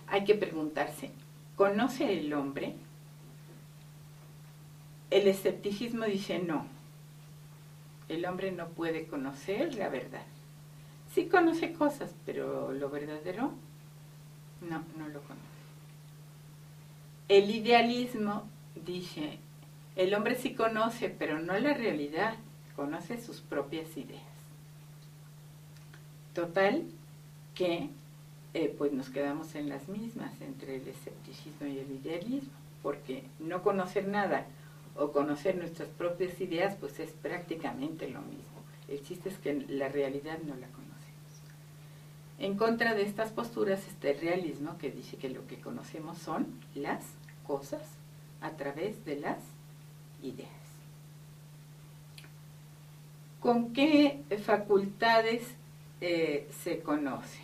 hay que preguntarse, ¿conoce el hombre? El escepticismo dice no. El hombre no puede conocer la verdad. Sí conoce cosas, pero lo verdadero, no lo conoce. El idealismo dice, el hombre sí conoce, pero no la realidad, conoce sus propias ideas. Total, que pues nos quedamos en las mismas, entre el escepticismo y el idealismo, porque no conocer nada o conocer nuestras propias ideas, pues es prácticamente lo mismo. El chiste es que la realidad no la conocemos. En contra de estas posturas está el realismo, que dice que lo que conocemos son las cosas a través de las ideas. ¿Con qué facultades se conoce?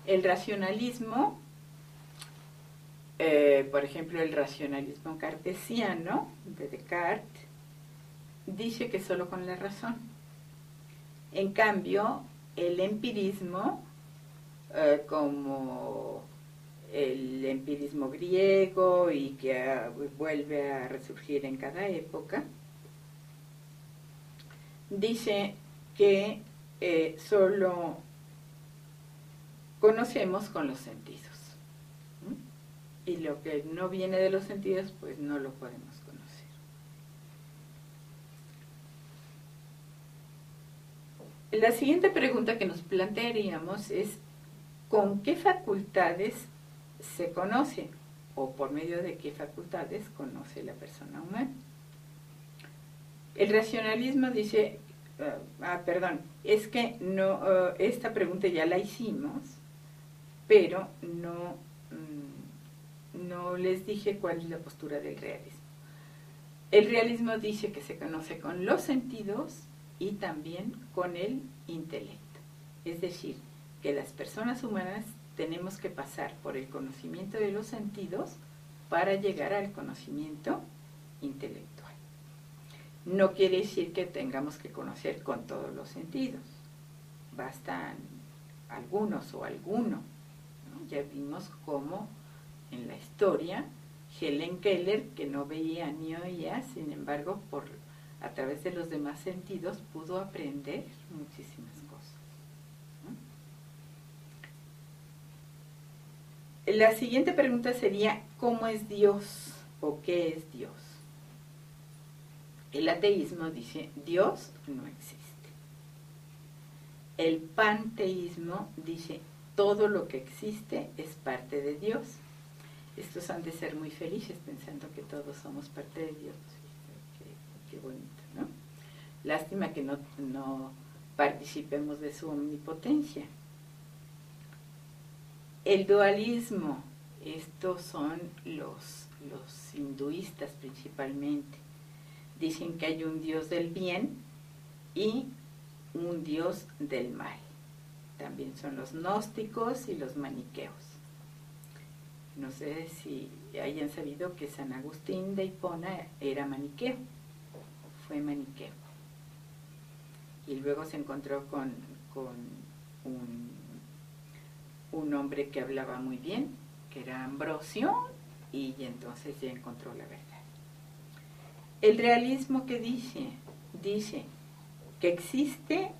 El racionalismo, por ejemplo, el racionalismo cartesiano de Descartes, dice que solo con la razón. En cambio, el empirismo, como el empirismo griego y que vuelve a resurgir en cada época, dice que solo conocemos con los sentidos. Y lo que no viene de los sentidos, pues no lo podemos conocer. La siguiente pregunta que nos plantearíamos es, ¿con qué facultades se conoce? ¿O por medio de qué facultades conoce la persona humana? El racionalismo dice, es que no, esta pregunta ya la hicimos, pero no les dije cuál es la postura del realismo. El realismo dice que se conoce con los sentidos y también con el intelecto. Es decir, que las personas humanas tenemos que pasar por el conocimiento de los sentidos para llegar al conocimiento intelectual. No quiere decir que tengamos que conocer con todos los sentidos. Bastan algunos o alguno, ¿no? Ya vimos cómo en la historia Helen Keller, que no veía ni oía, sin embargo, a través de los demás sentidos pudo aprender muchísimas cosas, ¿no? La siguiente pregunta sería, ¿cómo es Dios o qué es Dios? El ateísmo dice, Dios no existe. El panteísmo dice, todo lo que existe es parte de Dios. Estos han de ser muy felices pensando que todos somos parte de Dios. Qué bonito, ¿no? Lástima que no participemos de su omnipotencia. El dualismo, estos son los hinduistas principalmente. Dicen que hay un Dios del bien y un Dios del mal. También son los gnósticos y los maniqueos. No sé si hayan sabido que San Agustín de Hipona era maniqueo, fue maniqueo. Y luego se encontró con un hombre que hablaba muy bien, que era Ambrosio, y entonces ya encontró la verdad. El realismo que dice que existe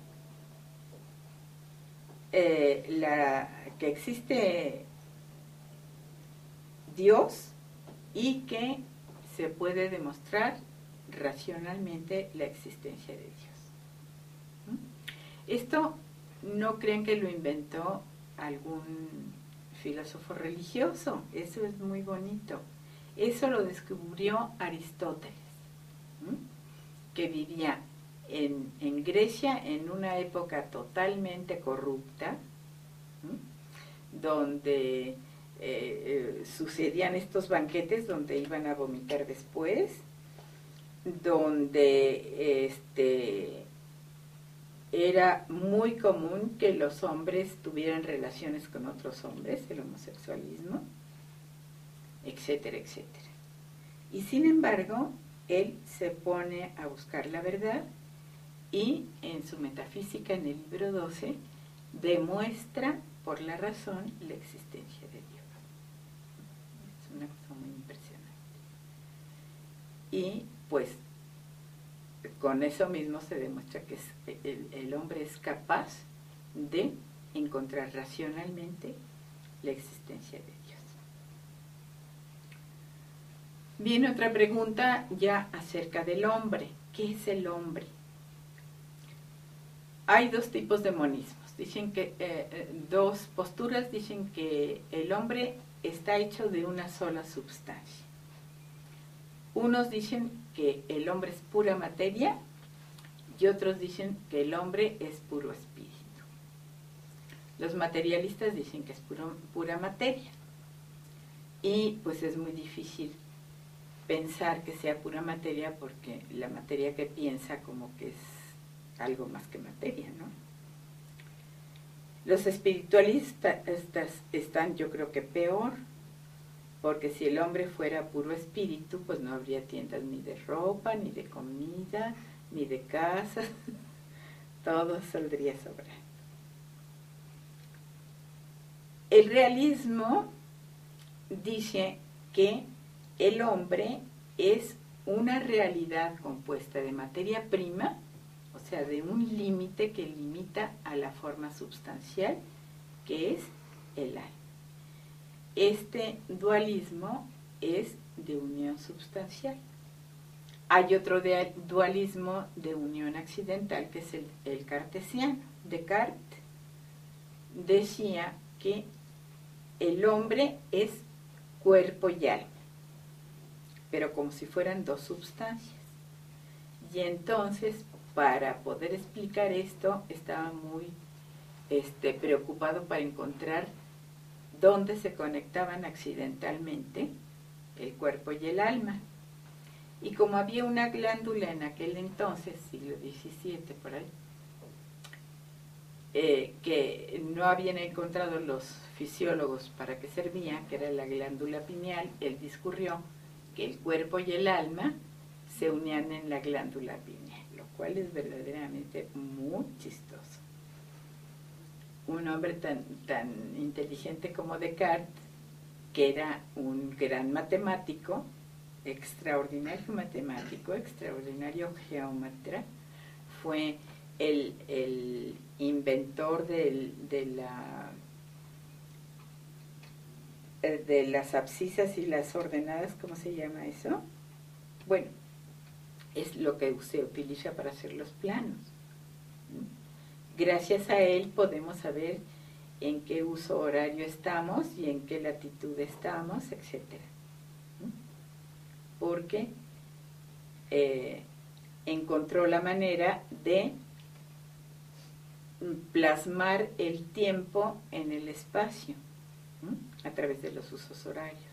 Dios y que se puede demostrar racionalmente la existencia de Dios. Esto no crean que lo inventó algún filósofo religioso, eso es muy bonito. Eso lo descubrió Aristóteles, ¿m? Que vivía en Grecia en una época totalmente corrupta, ¿m? Donde sucedían estos banquetes donde iban a vomitar después, donde era muy común que los hombres tuvieran relaciones con otros hombres, el homosexualismo, etcétera, etcétera. Y sin embargo, él se pone a buscar la verdad y en su Metafísica, en el libro 12, demuestra por la razón la existencia de Dios. Es una cosa muy impresionante. Y pues con eso mismo se demuestra que el hombre es capaz de encontrar racionalmente la existencia de Dios. Viene otra pregunta ya acerca del hombre. ¿Qué es el hombre? Hay dos tipos de monismos. Dicen que dos posturas dicen que el hombre está hecho de una sola substancia. Unos dicen que el hombre es pura materia y otros dicen que el hombre es puro espíritu. Los materialistas dicen que es pura materia. Y pues es muy difícil pensar que sea pura materia porque la materia que piensa como que es algo más que materia, ¿no? Los espiritualistas están, yo creo que peor, porque si el hombre fuera puro espíritu, pues no habría tiendas ni de ropa, ni de comida, ni de casa, todo saldría sobrando. El realismo dice que el hombre es una realidad compuesta de materia prima, o sea, de un límite que limita a la forma substancial, que es el alma. Este dualismo es de unión substancial. Hay otro dualismo de unión accidental, que es el cartesiano. Descartes decía que el hombre es cuerpo y alma, pero como si fueran dos substancias. Y entonces, para poder explicar esto, estaba muy preocupado para encontrar dónde se conectaban accidentalmente el cuerpo y el alma. Y como había una glándula en aquel entonces, siglo XVII, por ahí, que no habían encontrado los fisiólogos para qué servía, que era la glándula pineal, él discurrió que el cuerpo y el alma se unían en la glándula pineal, lo cual es verdaderamente muy chistoso. Un hombre tan inteligente como Descartes, que era un gran matemático, extraordinario matemático, extraordinario geómetra, fue el inventor de las abscisas y las ordenadas, ¿cómo se llama eso? Bueno, es lo que se utiliza para hacer los planos. Gracias a él podemos saber en qué uso horario estamos y en qué latitud estamos, etc. Porque encontró la manera de plasmar el tiempo en el espacio a través de los usos horarios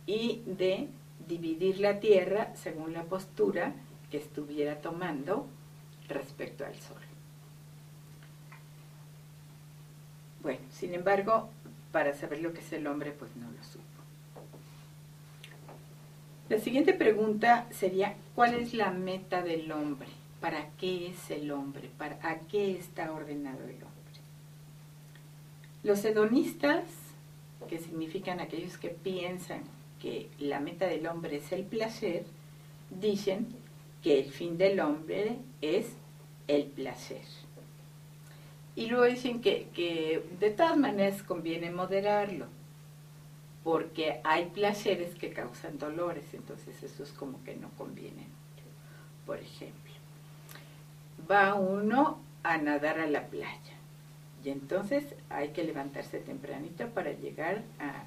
y de dividir la Tierra según la postura que estuviera tomando respecto al Sol. Bueno, sin embargo, para saber lo que es el hombre, pues no lo supo. La siguiente pregunta sería, ¿cuál es la meta del hombre? ¿Para qué es el hombre? ¿A qué está ordenado el hombre? Los hedonistas, que significan aquellos que piensan que la meta del hombre es el placer, dicen que el fin del hombre es el placer. Y luego dicen que de todas maneras conviene moderarlo, porque hay placeres que causan dolores, entonces eso es como que no conviene mucho. Por ejemplo, va uno a nadar a la playa Y entonces hay que levantarse tempranito para llegar a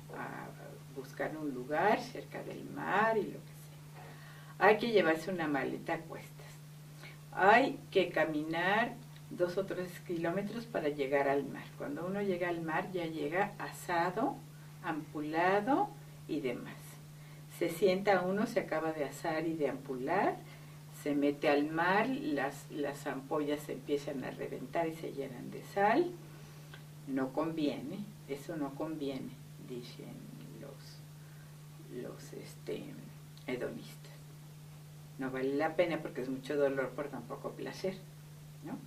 buscar un lugar cerca del mar y lo que sea. Hay que llevarse una maleta a cuestas. Hay que caminar 2 o 3 kilómetros para llegar al mar. Cuando uno llega al mar ya llega asado, ampulado y demás. Se sienta uno, se acaba de asar y de ampular, se mete al mar, las ampollas se empiezan a reventar y se llenan de sal. No conviene, eso no conviene, dicen los hedonistas. No vale la pena porque es mucho dolor por tan poco placer, ¿no?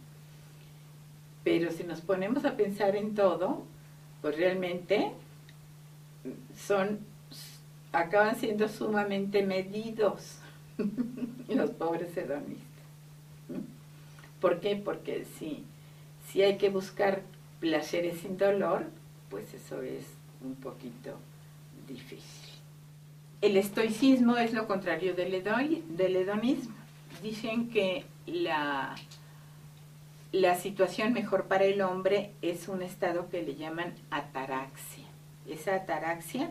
Pero si nos ponemos a pensar en todo, pues realmente acaban siendo sumamente medidos los pobres hedonistas. ¿Por qué? Porque si hay que buscar placeres sin dolor, pues eso es un poquito difícil. El estoicismo es lo contrario del hedonismo. Dicen que la situación mejor para el hombre es un estado que le llaman ataraxia. Esa ataraxia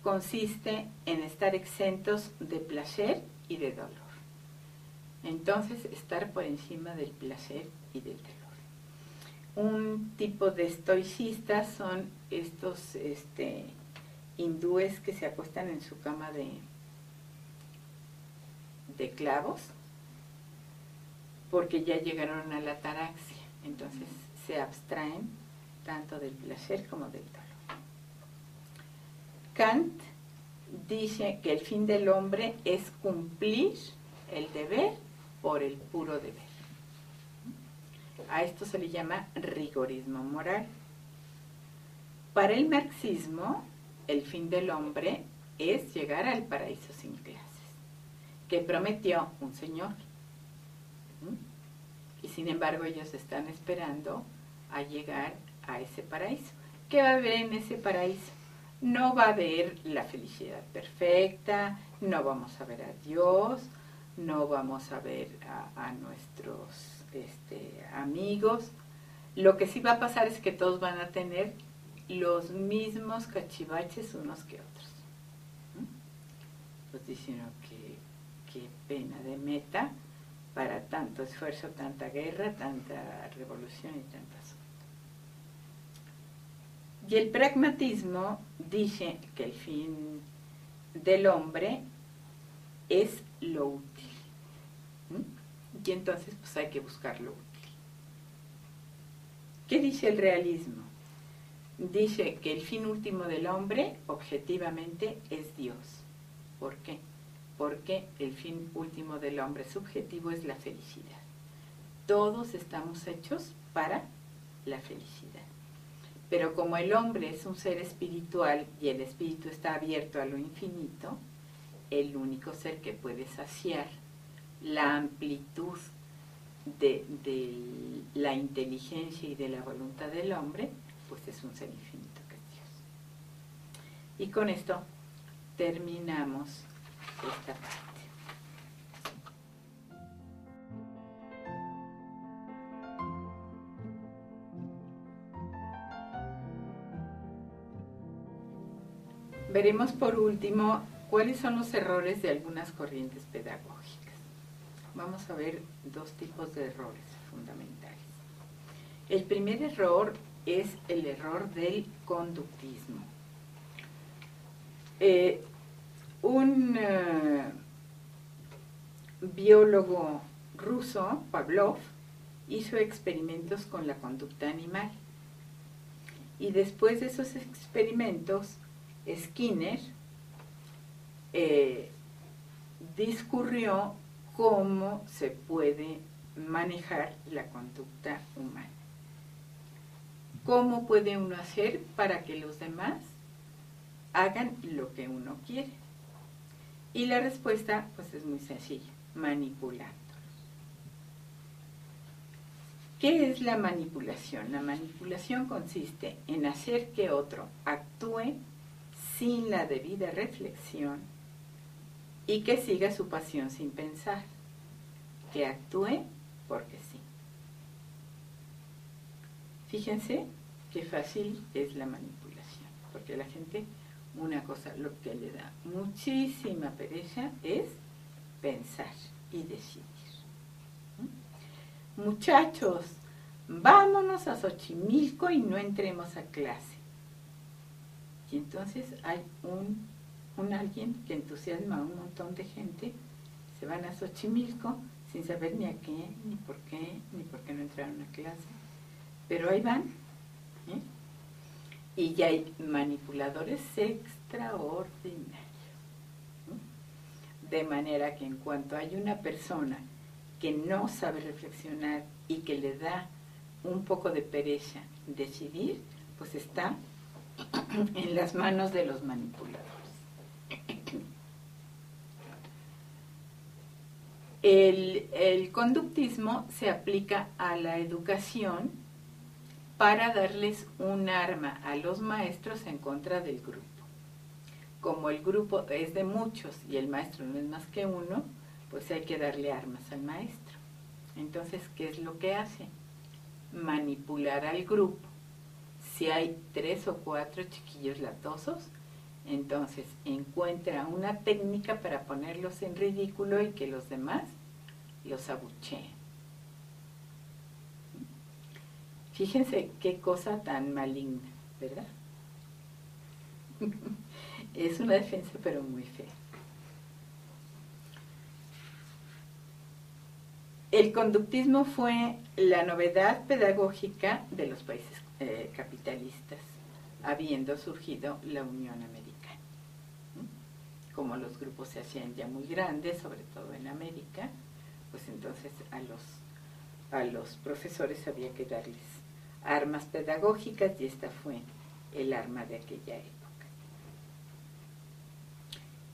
consiste en estar exentos de placer y de dolor. Entonces, estar por encima del placer y del dolor. Un tipo de estoicistas son estos hindúes que se acuestan en su cama de clavos porque ya llegaron a la ataraxia, entonces se abstraen tanto del placer como del dolor. Kant dice que el fin del hombre es cumplir el deber por el puro deber. A esto se le llama rigorismo moral. Para el marxismo, el fin del hombre es llegar al paraíso sin clases, que prometió un señor. Y sin embargo ellos están esperando a llegar a ese paraíso. ¿Qué va a haber en ese paraíso? No va a haber la felicidad perfecta, no vamos a ver a Dios, no vamos a ver a nuestros amigos. Lo que sí va a pasar es que todos van a tener los mismos cachivaches unos que otros. Pues dicen qué pena de meta para tanto esfuerzo, tanta guerra, tanta revolución y tantas cosas. Y el pragmatismo dice que el fin del hombre es lo útil. Y entonces pues hay que buscar lo útil. ¿Qué dice el realismo? Dice que el fin último del hombre, objetivamente, es Dios. ¿Por qué? Porque el fin último del hombre subjetivo es la felicidad. Todos estamos hechos para la felicidad. Pero como el hombre es un ser espiritual y el espíritu está abierto a lo infinito, el único ser que puede saciar la amplitud de la inteligencia y de la voluntad del hombre, pues es un ser infinito que es Dios. Y con esto terminamos esta parte. Veremos por último cuáles son los errores de algunas corrientes pedagógicas. Vamos a ver 2 tipos de errores fundamentales. El primer error es el error del conductismo. Un biólogo ruso, Pavlov, hizo experimentos con la conducta animal. Y después de esos experimentos, Skinner discurrió cómo se puede manejar la conducta humana. ¿Cómo puede uno hacer para que los demás hagan lo que uno quiere? Y la respuesta pues es muy sencilla, manipulándolos. ¿Qué es la manipulación? La manipulación consiste en hacer que otro actúe sin la debida reflexión y que siga su pasión sin pensar, que actúe porque sí. Fíjense qué fácil es la manipulación, porque la gente, una cosa, lo que le da muchísima pereza es pensar y decidir. Muchachos, vámonos a Xochimilco y no entremos a clase. Y entonces hay un alguien que entusiasma a un montón de gente, se van a Xochimilco sin saber ni a qué, ni por qué no entraron a clase. Pero ahí van, ¿eh? Y ya hay manipuladores extraordinarios. De manera que en cuanto hay una persona que no sabe reflexionar y que le da un poco de pereza decidir, pues está en las manos de los manipuladores. El conductismo se aplica a la educación para darles un arma a los maestros en contra del grupo. Como el grupo es de muchos y el maestro no es más que uno, pues hay que darle armas al maestro. Entonces, ¿qué es lo que hace? Manipular al grupo. Si hay 3 o 4 chiquillos latosos, entonces encuentra una técnica para ponerlos en ridículo y que los demás los abucheen. Fíjense qué cosa tan maligna, ¿verdad? Es una defensa, pero muy fea. El conductismo fue la novedad pedagógica de los países capitalistas, habiendo surgido la Unión Americana. Como los grupos se hacían ya muy grandes, sobre todo en América, pues entonces a los profesores había que darles armas pedagógicas y esta fue el arma de aquella época.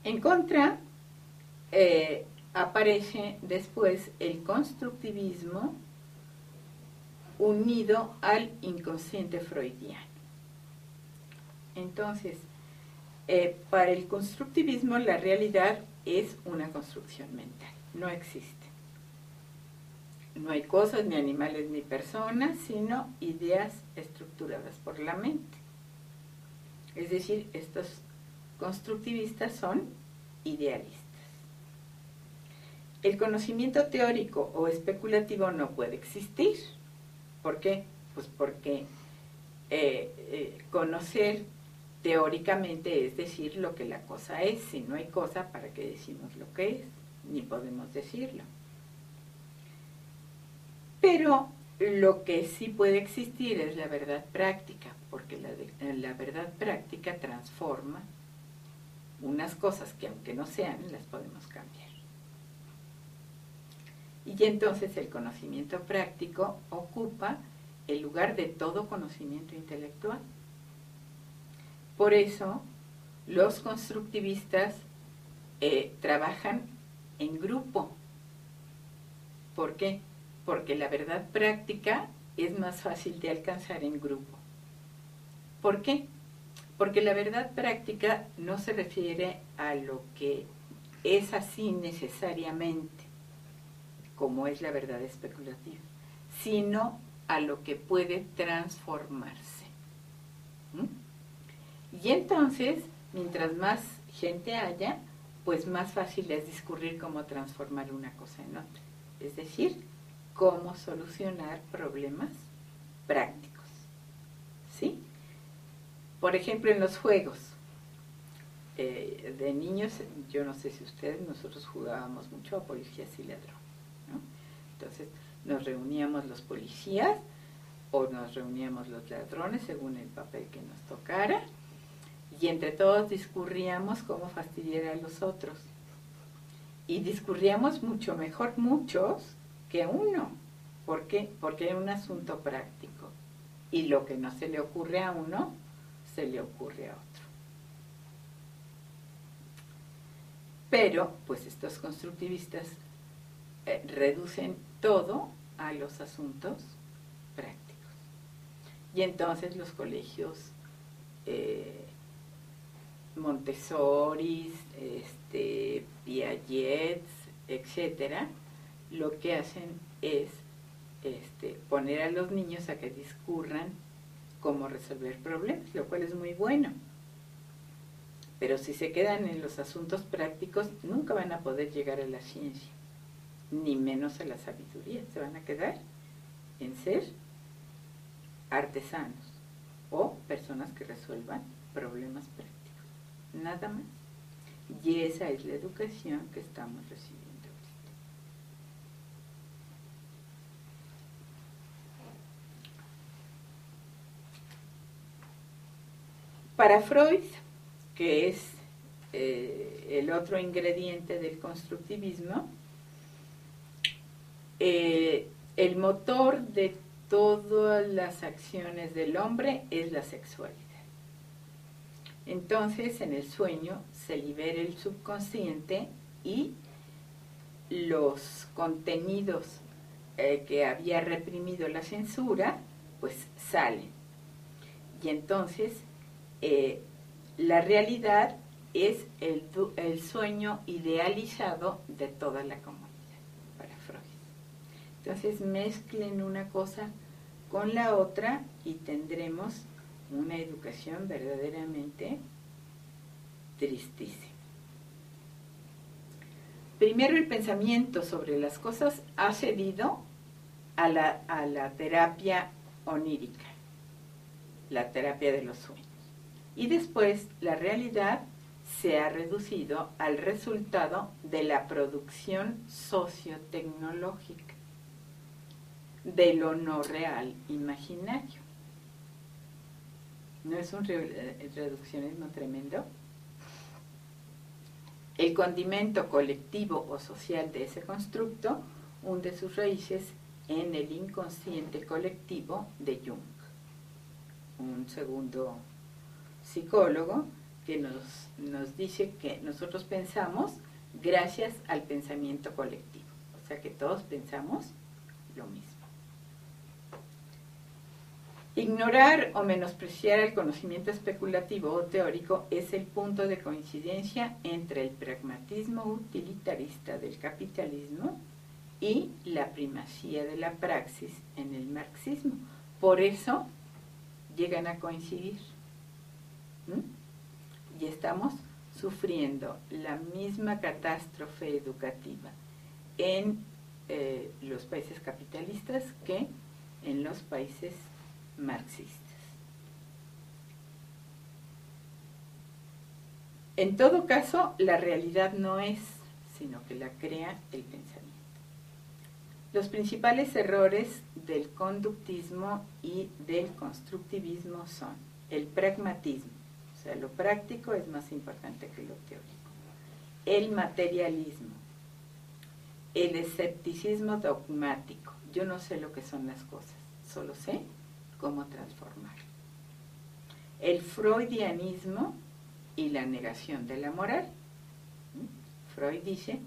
En contra, aparece después el constructivismo unido al inconsciente freudiano. Entonces, para el constructivismo la realidad es una construcción mental, no existe. No hay cosas, ni animales, ni personas, sino ideas estructuradas por la mente. Es decir, estos constructivistas son idealistas. El conocimiento teórico o especulativo no puede existir. ¿Por qué? Pues porque conocer teóricamente es decir lo que la cosa es. Si no hay cosa, ¿para qué decimos lo que es? Ni podemos decirlo. Pero lo que sí puede existir es la verdad práctica, porque la verdad práctica transforma unas cosas que aunque no sean, las podemos cambiar. Y entonces el conocimiento práctico ocupa el lugar de todo conocimiento intelectual. Por eso los constructivistas trabajan en grupo. ¿Por qué? Porque la verdad práctica es más fácil de alcanzar en grupo. ¿Por qué? Porque la verdad práctica no se refiere a lo que es así necesariamente, como es la verdad especulativa, sino a lo que puede transformarse. Y entonces, mientras más gente haya, pues más fácil es discurrir cómo transformar una cosa en otra. Es decir, cómo solucionar problemas prácticos. ¿Sí? Por ejemplo, en los juegos de niños, yo no sé si ustedes, nosotros jugábamos mucho a policías y ladrones, ¿no? Entonces nos reuníamos los policías o nos reuníamos los ladrones según el papel que nos tocara y entre todos discurríamos cómo fastidiar a los otros. Y discurríamos mucho mejor muchos que uno. ¿Por qué? Porque era un asunto práctico. Y lo que no se le ocurre a uno, se le ocurre a otro. Pero, pues estos constructivistas reducen todo a los asuntos prácticos. Y entonces los colegios Montessori, Piaget, etcétera, lo que hacen es poner a los niños a que discurran cómo resolver problemas, lo cual es muy bueno. Pero si se quedan en los asuntos prácticos, nunca van a poder llegar a la ciencia, ni menos a la sabiduría. Se van a quedar en ser artesanos o personas que resuelvan problemas prácticos. Nada más. Y esa es la educación que estamos recibiendo ahorita. Para Freud, que es el otro ingrediente del constructivismo, el motor de todas las acciones del hombre es la sexualidad. Entonces, en el sueño se libera el subconsciente y los contenidos que había reprimido la censura, pues salen. Y entonces, la realidad es el sueño idealizado de toda la comunidad, para Freud. Entonces, mezclen una cosa con la otra y tendremos una educación verdaderamente tristísima. Primero, el pensamiento sobre las cosas ha cedido a la terapia onírica, la terapia de los sueños. Y después, la realidad se ha reducido al resultado de la producción sociotecnológica, de lo no real imaginario. ¿No es un reduccionismo tremendo? El condimento colectivo o social de ese constructo hunde sus raíces en el inconsciente colectivo de Jung, un segundo psicólogo que nos dice que nosotros pensamos gracias al pensamiento colectivo, o sea que todos pensamos lo mismo. Ignorar o menospreciar el conocimiento especulativo o teórico es el punto de coincidencia entre el pragmatismo utilitarista del capitalismo y la primacía de la praxis en el marxismo. Por eso llegan a coincidir. Y estamos sufriendo la misma catástrofe educativa en los países capitalistas que en los países marxistas. En todo caso, la realidad no es, sino que la crea el pensamiento. Los principales errores del conductismo y del constructivismo son el pragmatismo, o sea, lo práctico es más importante que lo teórico, el materialismo, el escepticismo dogmático. Yo no sé lo que son las cosas, solo sé cómo transformar. El freudianismo y la negación de la moral. Freud dice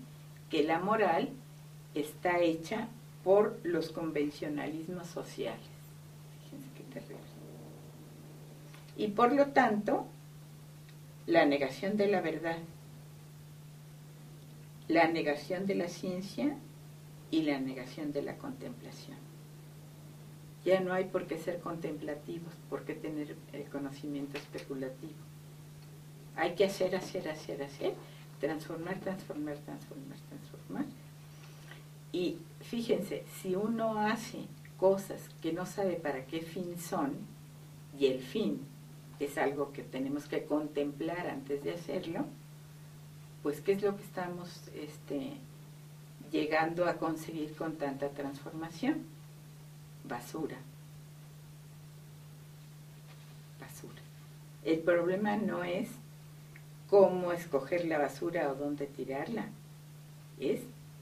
que la moral está hecha por los convencionalismos sociales. Fíjense qué terrible. Y por lo tanto, la negación de la verdad, la negación de la ciencia y la negación de la contemplación. Ya no hay por qué ser contemplativos, por qué tener el conocimiento especulativo. Hay que hacer, transformar. Y fíjense, si uno hace cosas que no sabe para qué fin son, y el fin es algo que tenemos que contemplar antes de hacerlo, pues ¿qué es lo que estamos llegando a conseguir con tanta transformación? Basura. El problema no es cómo escoger la basura o dónde tirarla, es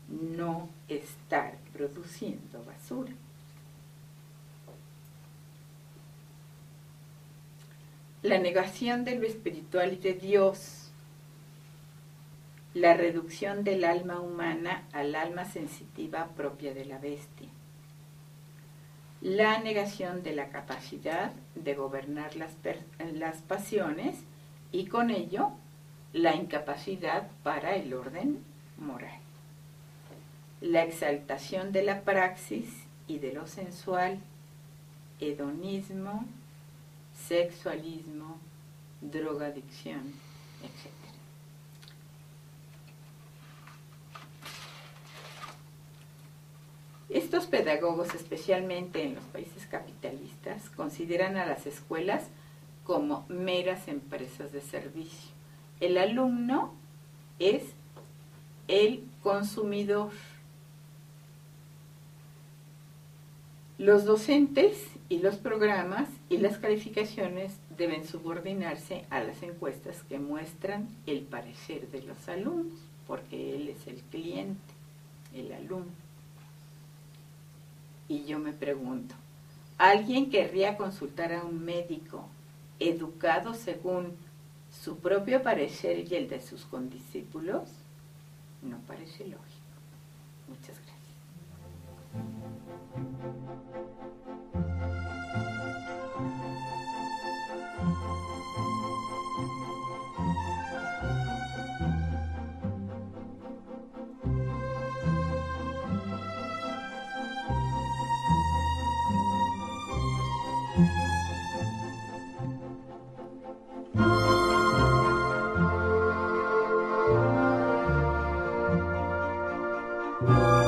no estar produciendo basura. La negación de lo espiritual y de Dios, la reducción del alma humana al alma sensitiva propia de la bestia, la negación de la capacidad de gobernar las pasiones y con ello la incapacidad para el orden moral, la exaltación de la praxis y de lo sensual, hedonismo, sexualismo, drogadicción, etc. Estos pedagogos, especialmente en los países capitalistas, consideran a las escuelas como meras empresas de servicio. El alumno es el consumidor. Los docentes y los programas y las calificaciones deben subordinarse a las encuestas que muestran el parecer de los alumnos, porque él es el cliente, el alumno. Y yo me pregunto, ¿alguien querría consultar a un médico educado según su propio parecer y el de sus condiscípulos? No parece lógico. Muchas gracias. Thank you.